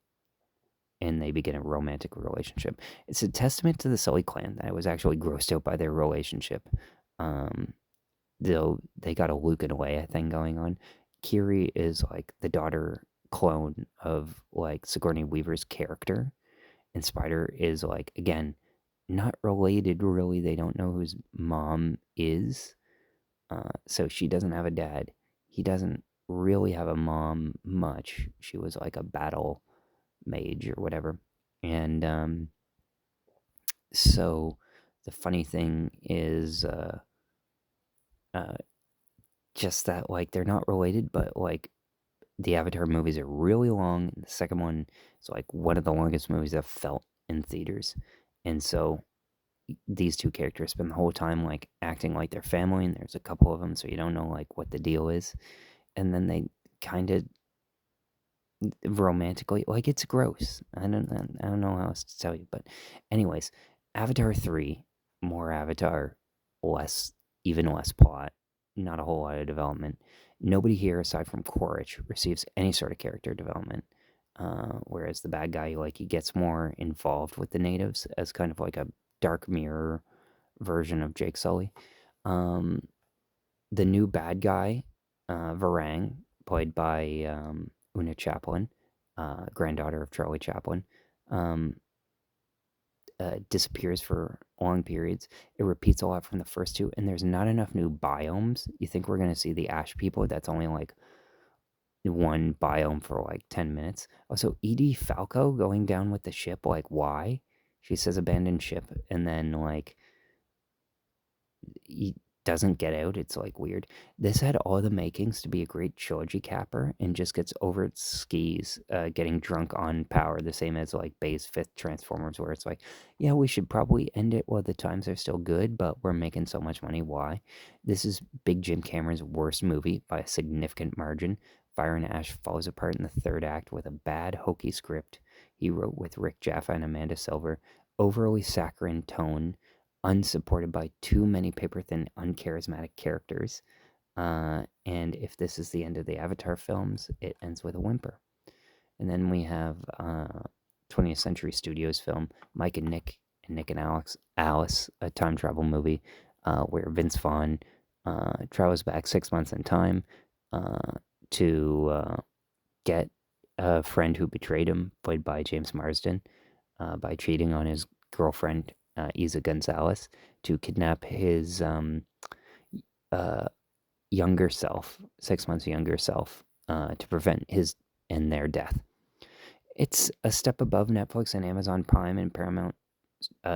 and they begin a romantic relationship. It's a testament to the Sully clan that I was actually grossed out by their relationship. Um, though they got a Luke and Leia thing going on. Kiri is like the daughter clone of like Sigourney Weaver's character, and Spider is like, again, not related really. They don't know whose mom is. So she doesn't have a dad. He doesn't really have a mom much. She was like a battle mage or whatever. And so the funny thing is uh, just that like they're not related, but like the Avatar movies are really long. The second one is like one of the longest movies I've felt in theaters. And so these two characters spend the whole time like acting like they're family, and there's a couple of them, so you don't know like what the deal is. And then they kind of romantically, like, it's gross. I don't know how else to tell you, but anyways, Avatar 3, more Avatar, less, even less plot, not a whole lot of development. Nobody here aside from Quaritch receives any sort of character development. Whereas the bad guy, like, he gets more involved with the natives as kind of like a dark mirror version of Jake Sully. Um, the new bad guy, Varang, played by Una Chaplin, granddaughter of Charlie Chaplin, um, disappears for long periods. It repeats a lot from the first two, and there's not enough new biomes. You think we're going to see the Ash people? That's only like one biome for like 10 minutes. Also, Edie Falco going down with the ship, like, why? She says abandoned ship, and then like he doesn't get out. It's like weird. This had all the makings to be a great trilogy capper and just gets over its skis, getting drunk on power, the same as like Bay's fifth Transformers, where it's like, yeah, we should probably end it while the times are still good, but we're making so much money. Why? This is Big Jim Cameron's worst movie by a significant margin. Fire and Ash falls apart in the third act with a bad, hokey script he wrote with Rick Jaffa and Amanda Silver, overly saccharine tone, unsupported by too many paper thin, uncharismatic characters. And if this is the end of the Avatar films, it ends with a whimper. And then we have 20th Century Studios film Mike and Nick and Alice, a time travel movie where Vince Vaughn travels back 6 months in time to get a friend who betrayed him, played by James Marsden, by cheating on his girlfriend, Isa Gonzalez, to kidnap his uh, younger self, 6 months younger self, to prevent his and their death. It's a step above Netflix and Amazon Prime and Paramount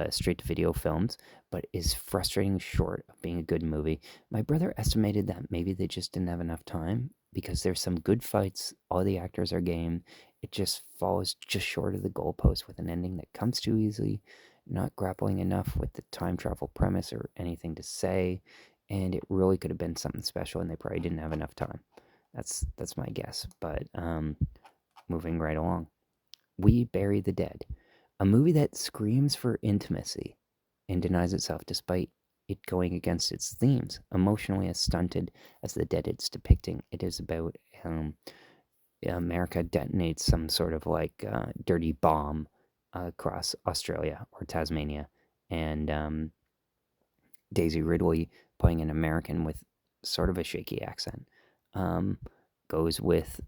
straight-to-video films, but is frustrating short of being a good movie. My brother estimated that maybe they just didn't have enough time because there's some good fights, all the actors are game. It just falls just short of the goalpost with an ending that comes too easily, not grappling enough with the time travel premise or anything to say, and it really could have been something special, and they probably didn't have enough time. That's my guess, but moving right along. We Bury the Dead, a movie that screams for intimacy and denies itself despite it going against its themes. Emotionally as stunted as the dead it's depicting, it is about America detonates some sort of like dirty bomb across Australia or Tasmania, and Daisy Ridley, playing an American with sort of a shaky accent, um, goes with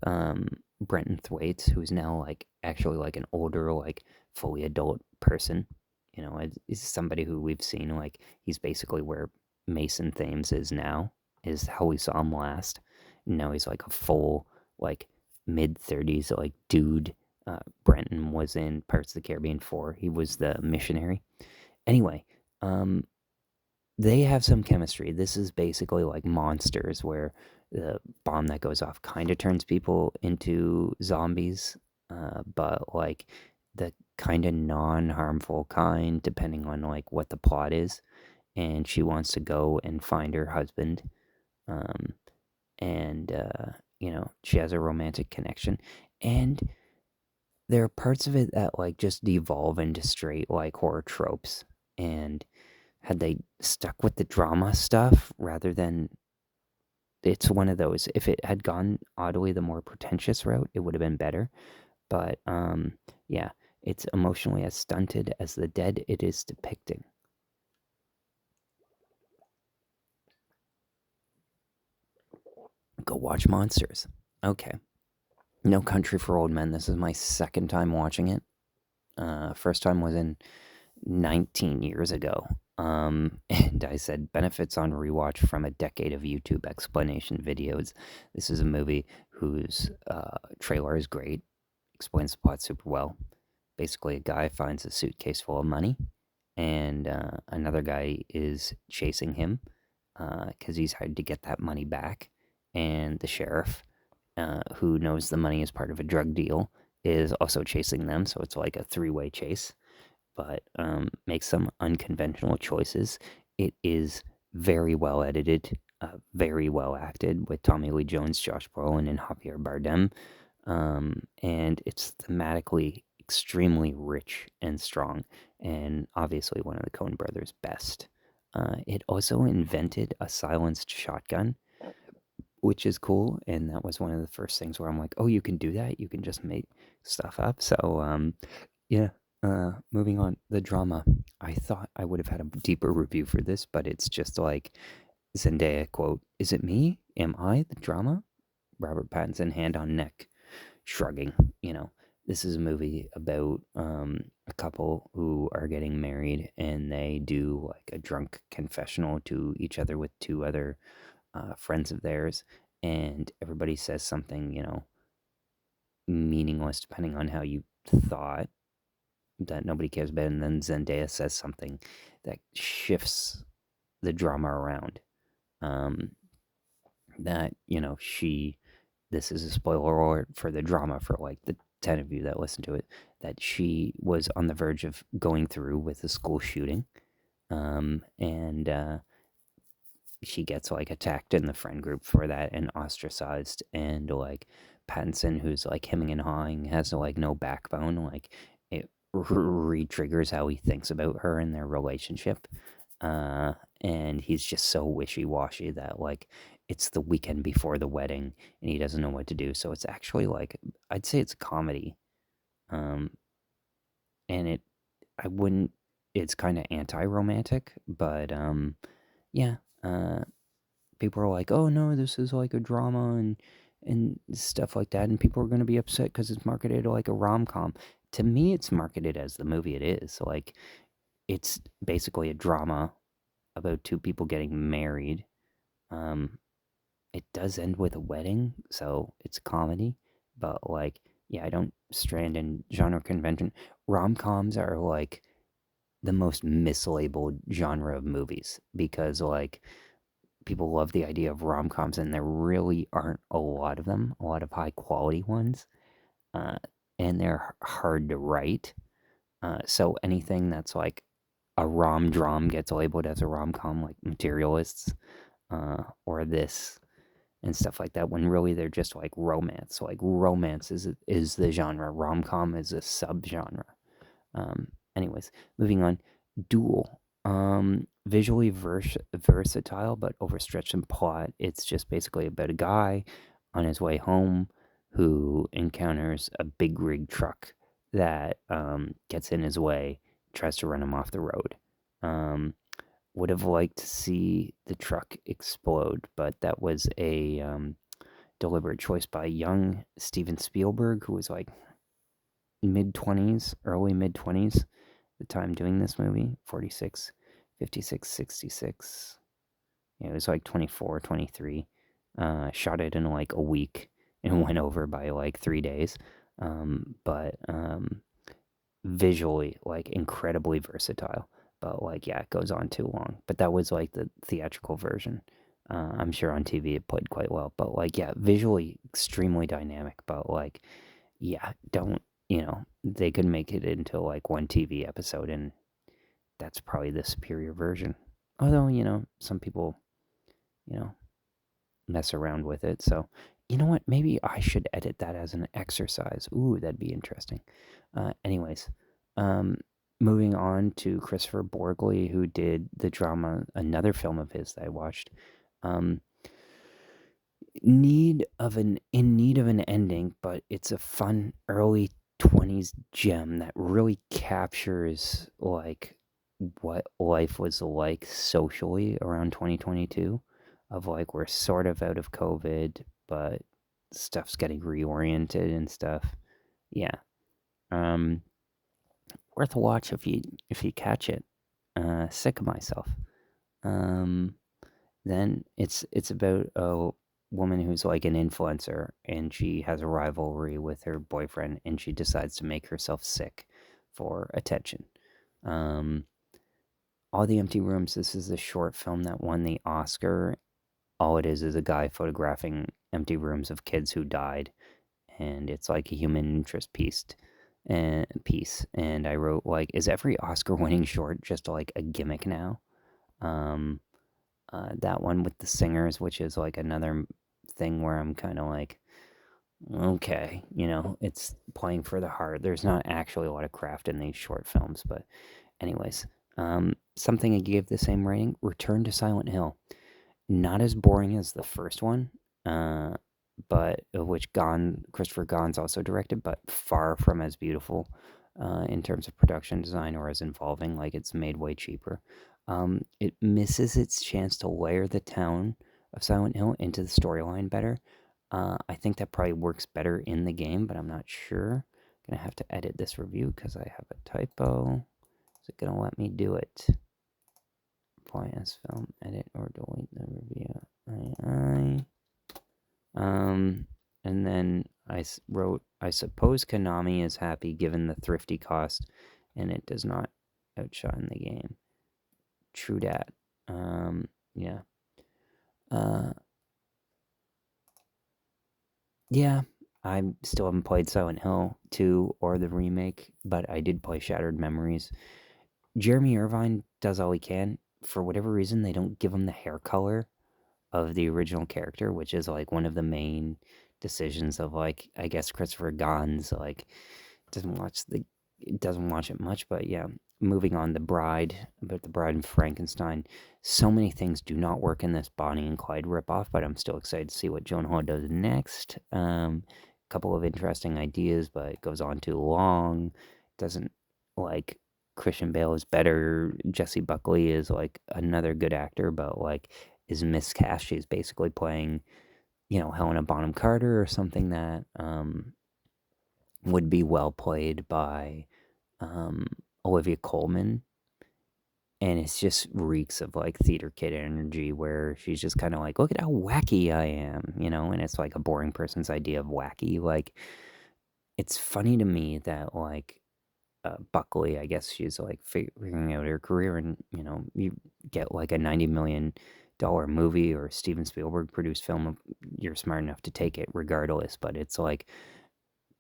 Brenton Thwaites, who's now like actually like an older, like fully adult person. You know, is somebody who we've seen, like, he's basically where Mason Thames is now, is how we saw him last. Now he's like a full, like, mid-30s, like, dude. Brenton was in Parts of the Caribbean 4. He was the missionary. Anyway, they have some chemistry. This is basically like Monsters, where the bomb that goes off kind of turns people into zombies, but like the kind of non-harmful kind, depending on like what the plot is. And she wants to go and find her husband. Um, and she has a romantic connection. And there are parts of it that like just devolve into straight like horror tropes. And had they stuck with the drama stuff rather than, it's one of those, if it had gone oddly the more pretentious route, it would have been better. But yeah, it's emotionally as stunted as the dead it is depicting. Go watch Monsters. Okay. No Country for Old Men. This is my second time watching it. First time was in 19 years ago. And I said benefits on rewatch from a decade of YouTube explanation videos. This is a movie whose trailer is great, explains the plot super well. Basically, a guy finds a suitcase full of money, and another guy is chasing him because he's had to get that money back. And the sheriff, who knows the money is part of a drug deal, is also chasing them. So it's like a three-way chase, but makes some unconventional choices. It is very well edited, very well acted with Tommy Lee Jones, Josh Brolin, and Javier Bardem. And it's thematically extremely rich and strong, and obviously one of the Coen brothers' best. It also invented a silenced shotgun, which is cool, and that was one of the first things where I'm like, oh, you can do that? You can just make stuff up? So, yeah. Moving on, the drama. I thought I would have had a deeper review for this, but it's just like Zendaya quote, "Is it me? Am I the drama?" Robert Pattinson, hand on neck, shrugging. This is a movie about a couple who are getting married, and they do like a drunk confessional to each other with two other friends of theirs, and everybody says something, meaningless depending on how you thought, that nobody cares about, and then Zendaya says something that shifts the drama around. That, this is a spoiler alert for the drama for like the 10 of you that listen to it, that she was on the verge of going through with a school shooting. And she gets like attacked in the friend group for that and ostracized, and like Pattinson, who's like hemming and hawing, has like no backbone. Like it re-triggers how he thinks about her and their relationship. And he's just so wishy-washy that like it's the weekend before the wedding and he doesn't know what to do. So it's actually like, I'd say it's a comedy. And I wouldn't, it's kind of anti-romantic, but yeah. People are like, oh no, this is like a drama and stuff like that, and people are going to be upset because it's marketed like a rom-com. To me, it's marketed as the movie it is. Like, it's basically a drama about two people getting married. It does end with a wedding, so it's a comedy, but like, yeah, I don't strand in genre convention. Rom-coms are like the most mislabeled genre of movies because like people love the idea of rom-coms, and there really aren't a lot of them, a lot of high quality ones, uh, and they're hard to write. So anything that's like a rom-dram gets labeled as a rom-com, like Materialists, or this and stuff like that, when really they're just like romance. So like romance is the genre, rom-com is a subgenre. Anyways, moving on. Duel. Visually versatile, but overstretched in plot. It's just basically about a guy on his way home who encounters a big rig truck that gets in his way, tries to run him off the road. Would have liked to see the truck explode, but that was a deliberate choice by young Steven Spielberg, who was like mid-20s, early mid-20s, the time doing this movie. 46, 56, 66. Yeah, it was like 24, 23. Shot it in like a week and went over by like 3 days. But visually, like incredibly versatile. But like, yeah, it goes on too long. But that was like the theatrical version. I'm sure on TV it played quite well. But like, yeah, visually extremely dynamic. But like, yeah, don't they could make it into like one TV episode, and that's probably the superior version. Although, some people, you know, mess around with it. So, you know what? Maybe I should edit that as an exercise. Ooh, that'd be interesting. Anyways, um, moving on to Christopher Borgley, who did the drama, another film of his that I watched. Um, in need of an ending, but it's a fun early 20s gem that really captures like what life was like socially around 2022, of like we're sort of out of COVID, but stuff's getting reoriented and stuff. Yeah. Um Worth a watch if you catch it. Sick of myself. Um then it's about a woman who's like an influencer, and she has a rivalry with her boyfriend, and she decides to make herself sick for attention. Um, All the Empty Rooms. This is a short film that won the Oscar. All it is a guy photographing empty rooms of kids who died, and it's like a human interest piece. And I wrote like, is every Oscar-winning short just like a gimmick now? Um, that one with the singers, which is like another thing where I'm kind of like, okay, it's playing for the heart. There's not actually a lot of craft in these short films, but anyways, something I gave the same rating: Return to Silent Hill. Not as boring as the first one, uh, but which Christopher Gahn's also directed, but far from as beautiful in terms of production design, or as involving. Like, it's made way cheaper. It misses its chance to layer the town of Silent Hill into the storyline better. I think that probably works better in the game, but I'm not sure. Gonna have to edit this review because I have a typo. Is it gonna let me do it? Apply as film, edit, or delete the review. And then I wrote, I suppose Konami is happy given the thrifty cost, and it does not outshine the game. True dat. Yeah. Yeah, I still haven't played Silent Hill 2 or the remake, but I did play Shattered Memories. Jeremy Irvine does all he can. For whatever reason, they don't give him the hair color of the original character, which is like one of the main decisions of, like, I guess Christopher Gahn's like doesn't watch the doesn't watch it much. But yeah, moving on, about the Bride and Frankenstein. So many things do not work in this Bonnie and Clyde ripoff, but I'm still excited to see what Joan Hall does next. Couple of interesting ideas, but it goes on too long. Doesn't, like, Christian Bale is better. Jessie Buckley is like another good actor, but like is miscast. She's basically playing, Helena Bonham Carter, or something that would be well played by um, Olivia Colman. And it's just reeks of like theater kid energy, where she's just kind of like, look at how wacky I am, and it's like a boring person's idea of wacky. Like, it's funny to me that, like, Buckley, I guess she's like figuring out her career, and you get like a $90 million movie or Steven Spielberg produced film, you're smart enough to take it regardless. But it's like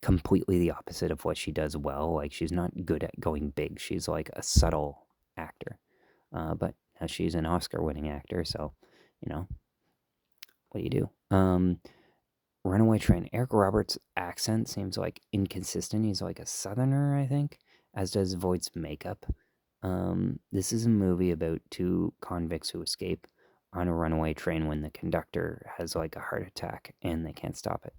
completely the opposite of what she does well. Like, she's not good at going big. She's like a subtle actor. But she's an Oscar-winning actor, so what do you do? Runaway Train. Eric Roberts' accent seems like inconsistent. He's like a Southerner, I think, as does Voight's makeup. This is a movie about two convicts who escape on a runaway train when the conductor has like a heart attack and they can't stop it.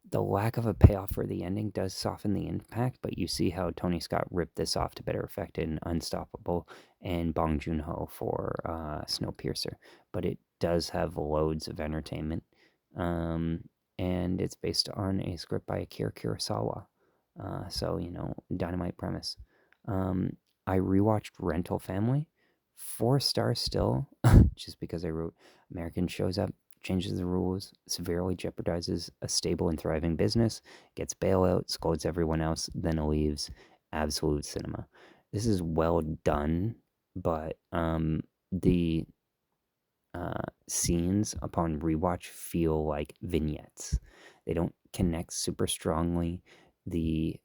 The lack of a payoff for the ending does soften the impact, but you see how Tony Scott ripped this off to better effect in Unstoppable and Bong Joon-ho for Snowpiercer. But it does have loads of entertainment. And it's based on a script by Akira Kurosawa. So, dynamite premise. I rewatched Rental Family. 4 stars still, just because I wrote American shows up, changes the rules, severely jeopardizes a stable and thriving business, gets bailout, scolds everyone else, then leaves. Absolute cinema. This is well done, but the scenes upon rewatch feel like vignettes. They don't connect super strongly. the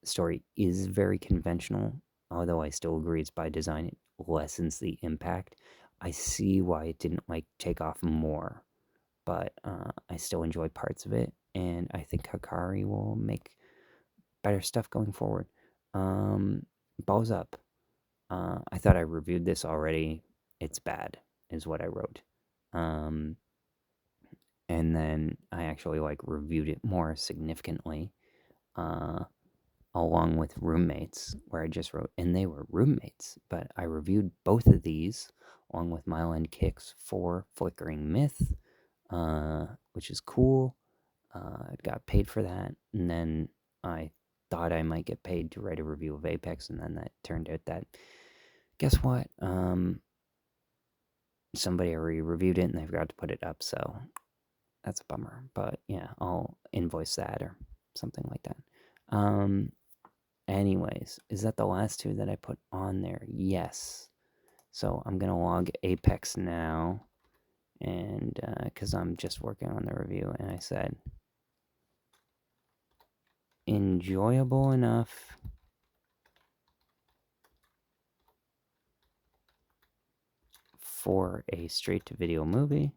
story is very conventional, although I still agree it's by design. It lessens the impact. I see why it didn't take off more, but I still enjoy parts of it, and I think Hikari will make better stuff going forward. Balls up. I thought I reviewed this already. It's bad, is what I wrote. And then I actually reviewed it more significantly, uh, along with Roommates, where I just wrote, and they were roommates. But I reviewed both of these along with Mile End Kicks for Flickering Myth, which is cool. I got paid for that, and then I thought I might get paid to write a review of Apex, and then that turned out that, guess what? Somebody already reviewed it and they forgot to put it up, so that's a bummer. But yeah, I'll invoice that or something like that. Anyways, is that the last two that I put on there? Yes. So I'm gonna log Apex now, and because I'm just working on the review, and I said enjoyable enough for a straight-to-video movie.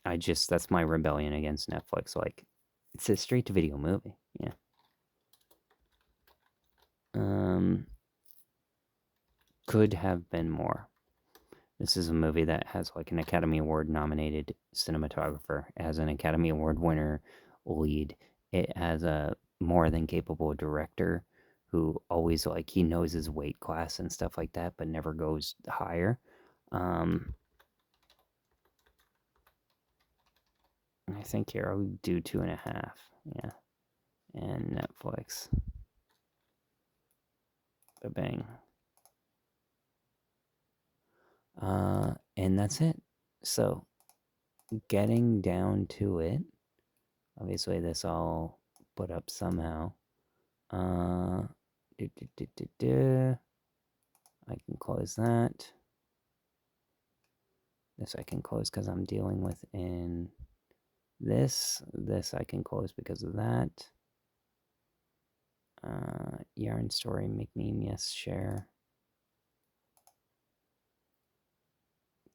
That's my rebellion against Netflix. It's a straight-to-video movie. Yeah. Could have been more. This is a movie that has an Academy Award nominated cinematographer, it has an Academy Award winner lead. It has a more than capable director who always he knows his weight class and stuff like that, but never goes higher. I think here I'll do 2.5. Yeah. And Netflix. Bang. And that's it. So, getting down to it, obviously this I'll put up somehow. I can close that. This I can close because I'm dealing with in this. This I can close because of that. Yarn story, make meme, yes, share.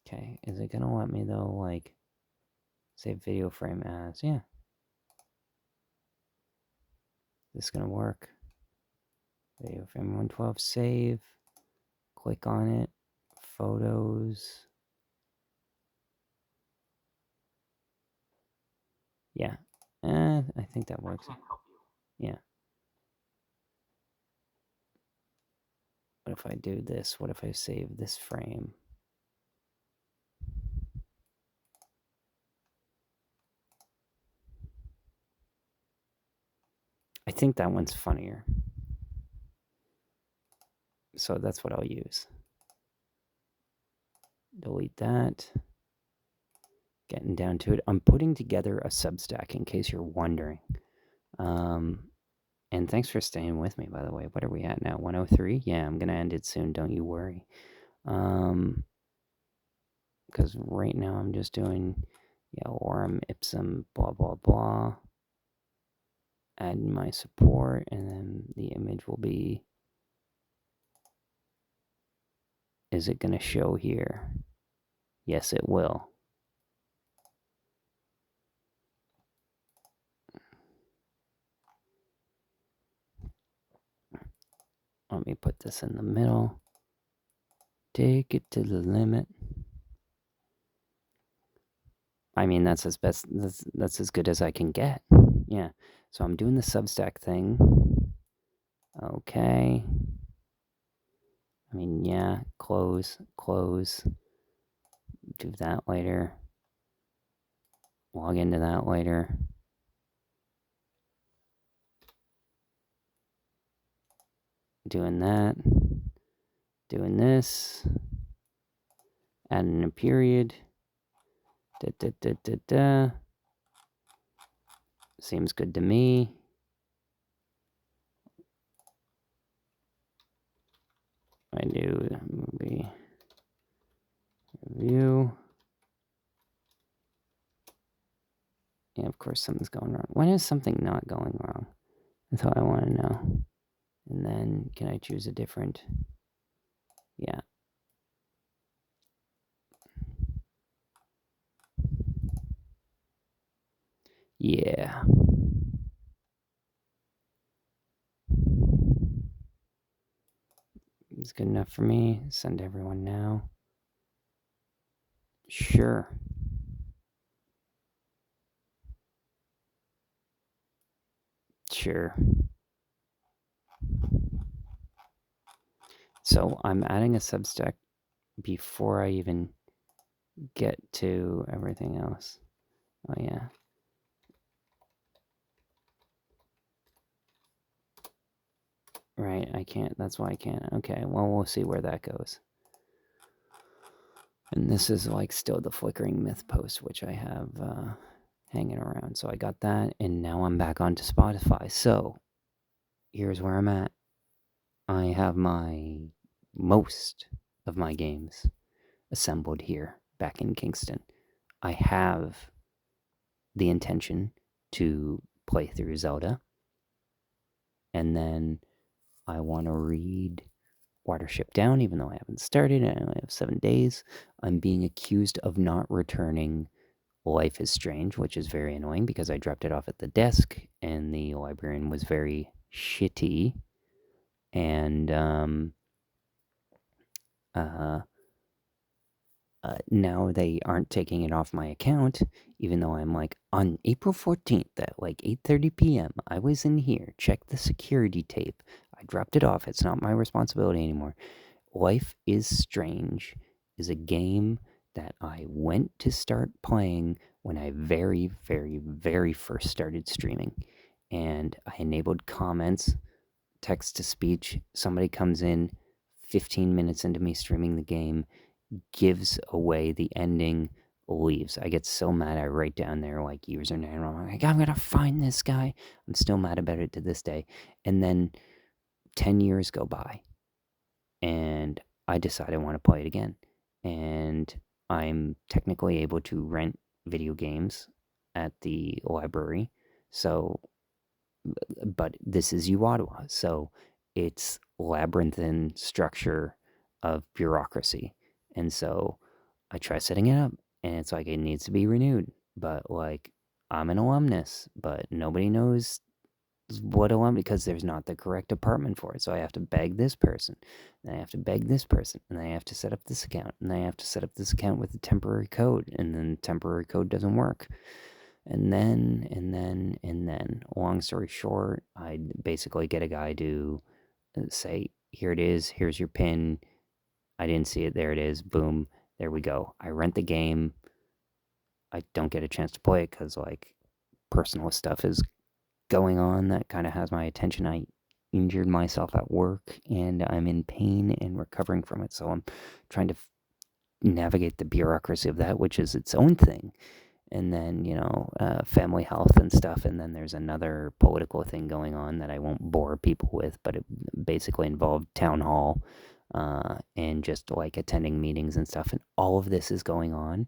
Okay, is it gonna let me though, save video frame as? Yeah. This is gonna work. Video frame 112, save. Click on it. Photos. Yeah. I think that works. Yeah. What if I do this? What if I save this frame? I think that one's funnier. So that's what I'll use. Delete that. Getting down to it. I'm putting together a Substack in case you're wondering. And thanks for staying with me, by the way. What are we at now? 103? Yeah, I'm going to end it soon. Don't you worry. Because right now I'm just doing, lorem ipsum, blah, blah, blah. Add my support, and then the image will be, is it going to show here? Yes, it will. Let me put this in the middle. Take it to the limit. I mean, that's as best. That's as good as I can get. Yeah. So I'm doing the Substack thing. Okay. I mean, yeah. Close. Do that later. Log into that later. Doing that. Doing this. Adding a period. Seems good to me. I do movie review. Yeah, of course. course something's going wrong. When is something not going wrong? That's all I want to know. And then can I choose a different? Yeah. Yeah. It's good enough for me. Send everyone now. Sure. Sure. So I'm adding a Substack before I even get to everything else. Oh, yeah. Right, I can't. That's why I can't. Okay, well, we'll see where that goes. And this is like still the Flickering Myth post, which I have hanging around. So I got that, and now I'm back onto Spotify. So here's where I'm at. I have most of my games assembled here back in Kingston. I have the intention to play through Zelda, and then I want to read Watership Down, even though I haven't started. I only have 7 days. I'm being accused of not returning Life is Strange, which is very annoying because I dropped it off at the desk and the librarian was very shitty. And now they aren't taking it off my account, even though I'm like, on April 14th at like 8:30 p.m., I was in here, check the security tape. I dropped it off. It's not my responsibility anymore. Life is Strange is a game that I went to start playing when I very, very, very first started streaming. And I enabled comments, text to speech. Somebody comes in 15 minutes into me streaming the game, gives away the ending, leaves. I get so mad I write down there like username. I'm like, I'm gonna find this guy. I'm still mad about it to this day. And then 10 years go by and I decide I want to play it again. And I'm technically able to rent video games at the library. So, but this is Uottawa, so it's labyrinthine structure of bureaucracy. And so I try setting it up, and it's like it needs to be renewed. But like I'm an alumnus, but nobody knows what alum because there's not the correct apartment for it. So I have to beg this person, then I have to beg this person, and then I have to set up this account, and then I have to set up this account with a temporary code, and then the temporary code doesn't work. And then, long story short, I basically get a guy to say, here it is, here's your pin. I didn't see it, there it is, boom, there we go. I rent the game. I don't get a chance to play it because, like, personal stuff is going on that kind of has my attention. I injured myself at work and I'm in pain and recovering from it. So I'm trying to navigate the bureaucracy of that, which is its own thing. And then, family health and stuff. And then there's another political thing going on that I won't bore people with, but it basically involved town hall and just like attending meetings and stuff. And all of this is going on.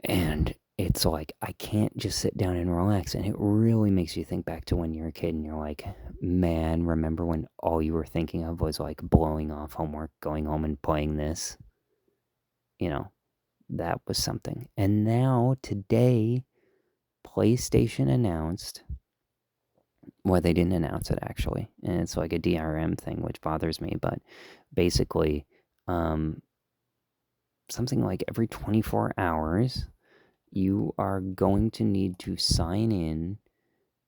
And it's like, I can't just sit down and relax. And it really makes you think back to when you're a kid and you're like, man, remember when all you were thinking of was like blowing off homework, going home and playing this? That was something. And now, today, PlayStation announced, well, they didn't announce it actually. And it's like a DRM thing, which bothers me. But basically, something like every 24 hours, you are going to need to sign in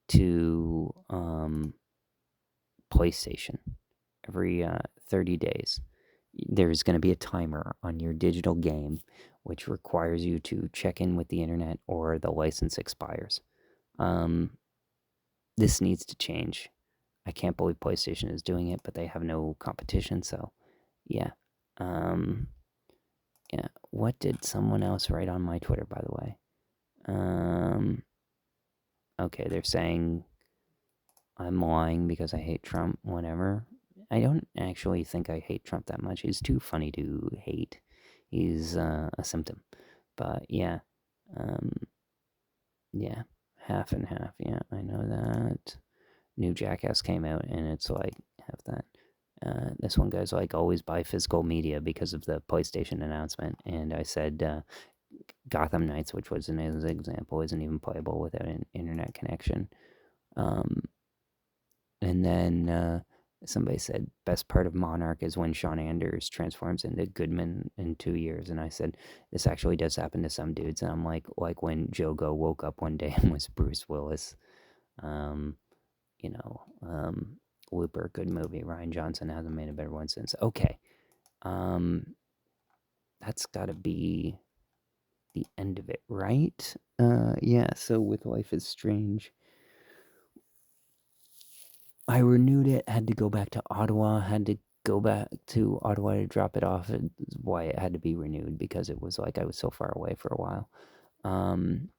to PlayStation every 30 days. There's going to be a timer on your digital game, which requires you to check in with the internet or the license expires. This needs to change. I can't believe PlayStation is doing it, but they have no competition, so yeah. Yeah. What did someone else write on my Twitter, by the way? Okay, they're saying I'm lying because I hate Trump, whatever. I don't actually think I hate Trump that much. He's too funny to hate. He's a symptom. But yeah. Yeah, half and half. Yeah, I know that. New Jackass came out, and it's like half that. This one goes like always buy physical media because of the PlayStation announcement, and I said Gotham Knights, which was an example, isn't even playable without an internet connection. Um, and then somebody said best part of Monarch is when Sean Anders transforms into Goodman in 2 years, and I said this actually does happen to some dudes, and I'm like when Jogo woke up one day and was Bruce Willis. Um, you know, Looper, good movie. Ryan Johnson hasn't made a better one since. Okay, that's got to be the end of it, right? Yeah. So with Life is Strange, I renewed it. Had to go back to Ottawa. Had to go back to Ottawa to drop it off. It's why it had to be renewed because it was like I was so far away for a while. Um,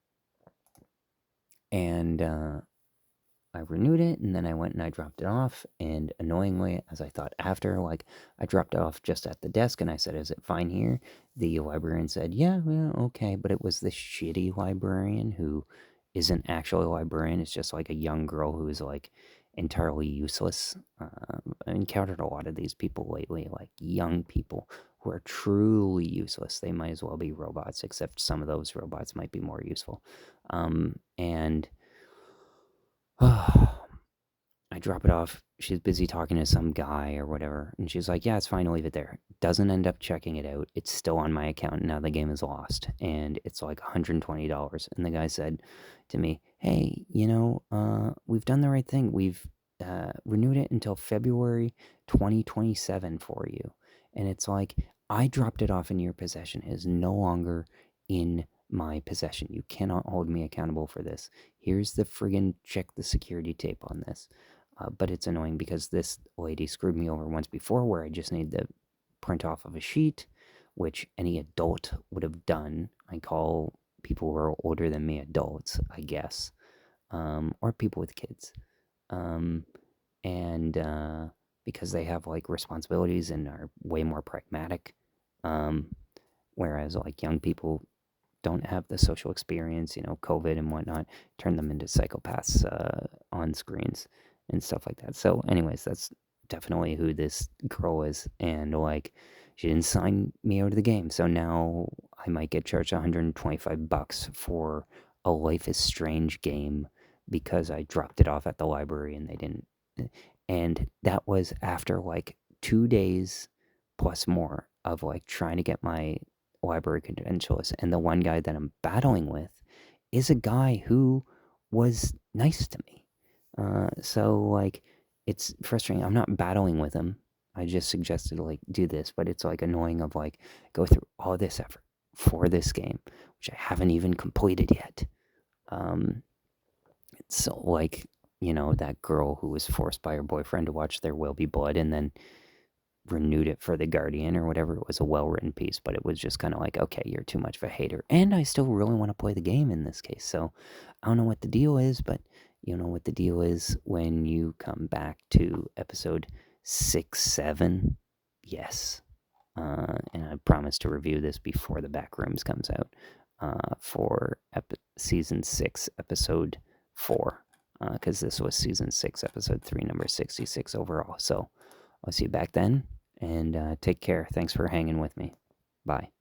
and I renewed it, and then I went and I dropped it off. And annoyingly, as I thought after, like I dropped it off just at the desk, and I said, "Is it fine here?" The librarian said, "Yeah, well, okay." But it was this shitty librarian who isn't actually a librarian. It's just like a young girl who is like entirely useless. I encountered a lot of these people lately, like young people who are truly useless. They might as well be robots, except some of those robots might be more useful. And I drop it off. She's busy talking to some guy or whatever. And she's like, yeah, it's fine. Leave it there. Doesn't end up checking it out. It's still on my account. Now the game is lost. And it's like $120. And the guy said to me, hey, we've done the right thing. We've renewed it until February 2027 for you. And it's like, I dropped it off in your possession. It is no longer in my possession. You cannot hold me accountable for this. Here's the friggin' check the security tape on this. But it's annoying because this lady screwed me over once before where I just need the print off of a sheet, which any adult would have done. I call people who are older than me adults, I guess, or people with kids. Um, and because they have like responsibilities and are way more pragmatic. Um, whereas like young people don't have the social experience, COVID and whatnot, turn them into psychopaths on screens and stuff like that. So, anyways, that's definitely who this girl is. And, like, she didn't sign me out of the game. So now I might get charged $125 for a Life is Strange game because I dropped it off at the library and they didn't. And that was after, like, 2 days plus more of, like, trying to get my library credentials, and the one guy that I'm battling with is a guy who was nice to me. So like it's frustrating. I'm not battling with him. I just suggested like do this, but it's like annoying of like go through all this effort for this game, which I haven't even completed yet. Um, so like that girl who was forced by her boyfriend to watch There Will Be Blood and then renewed it for The Guardian or whatever. It was a well written piece, but it was just kind of like, okay, you're too much of a hater. And I still really want to play the game in this case. So I don't know what the deal is, but you know what the deal is when you come back to episode 6, 7. Yes. And I promise to review this before the Backrooms comes out for season 6, episode 4. Because this was season 6, episode 3, number 66 overall. So I'll see you back then, and take care. Thanks for hanging with me. Bye.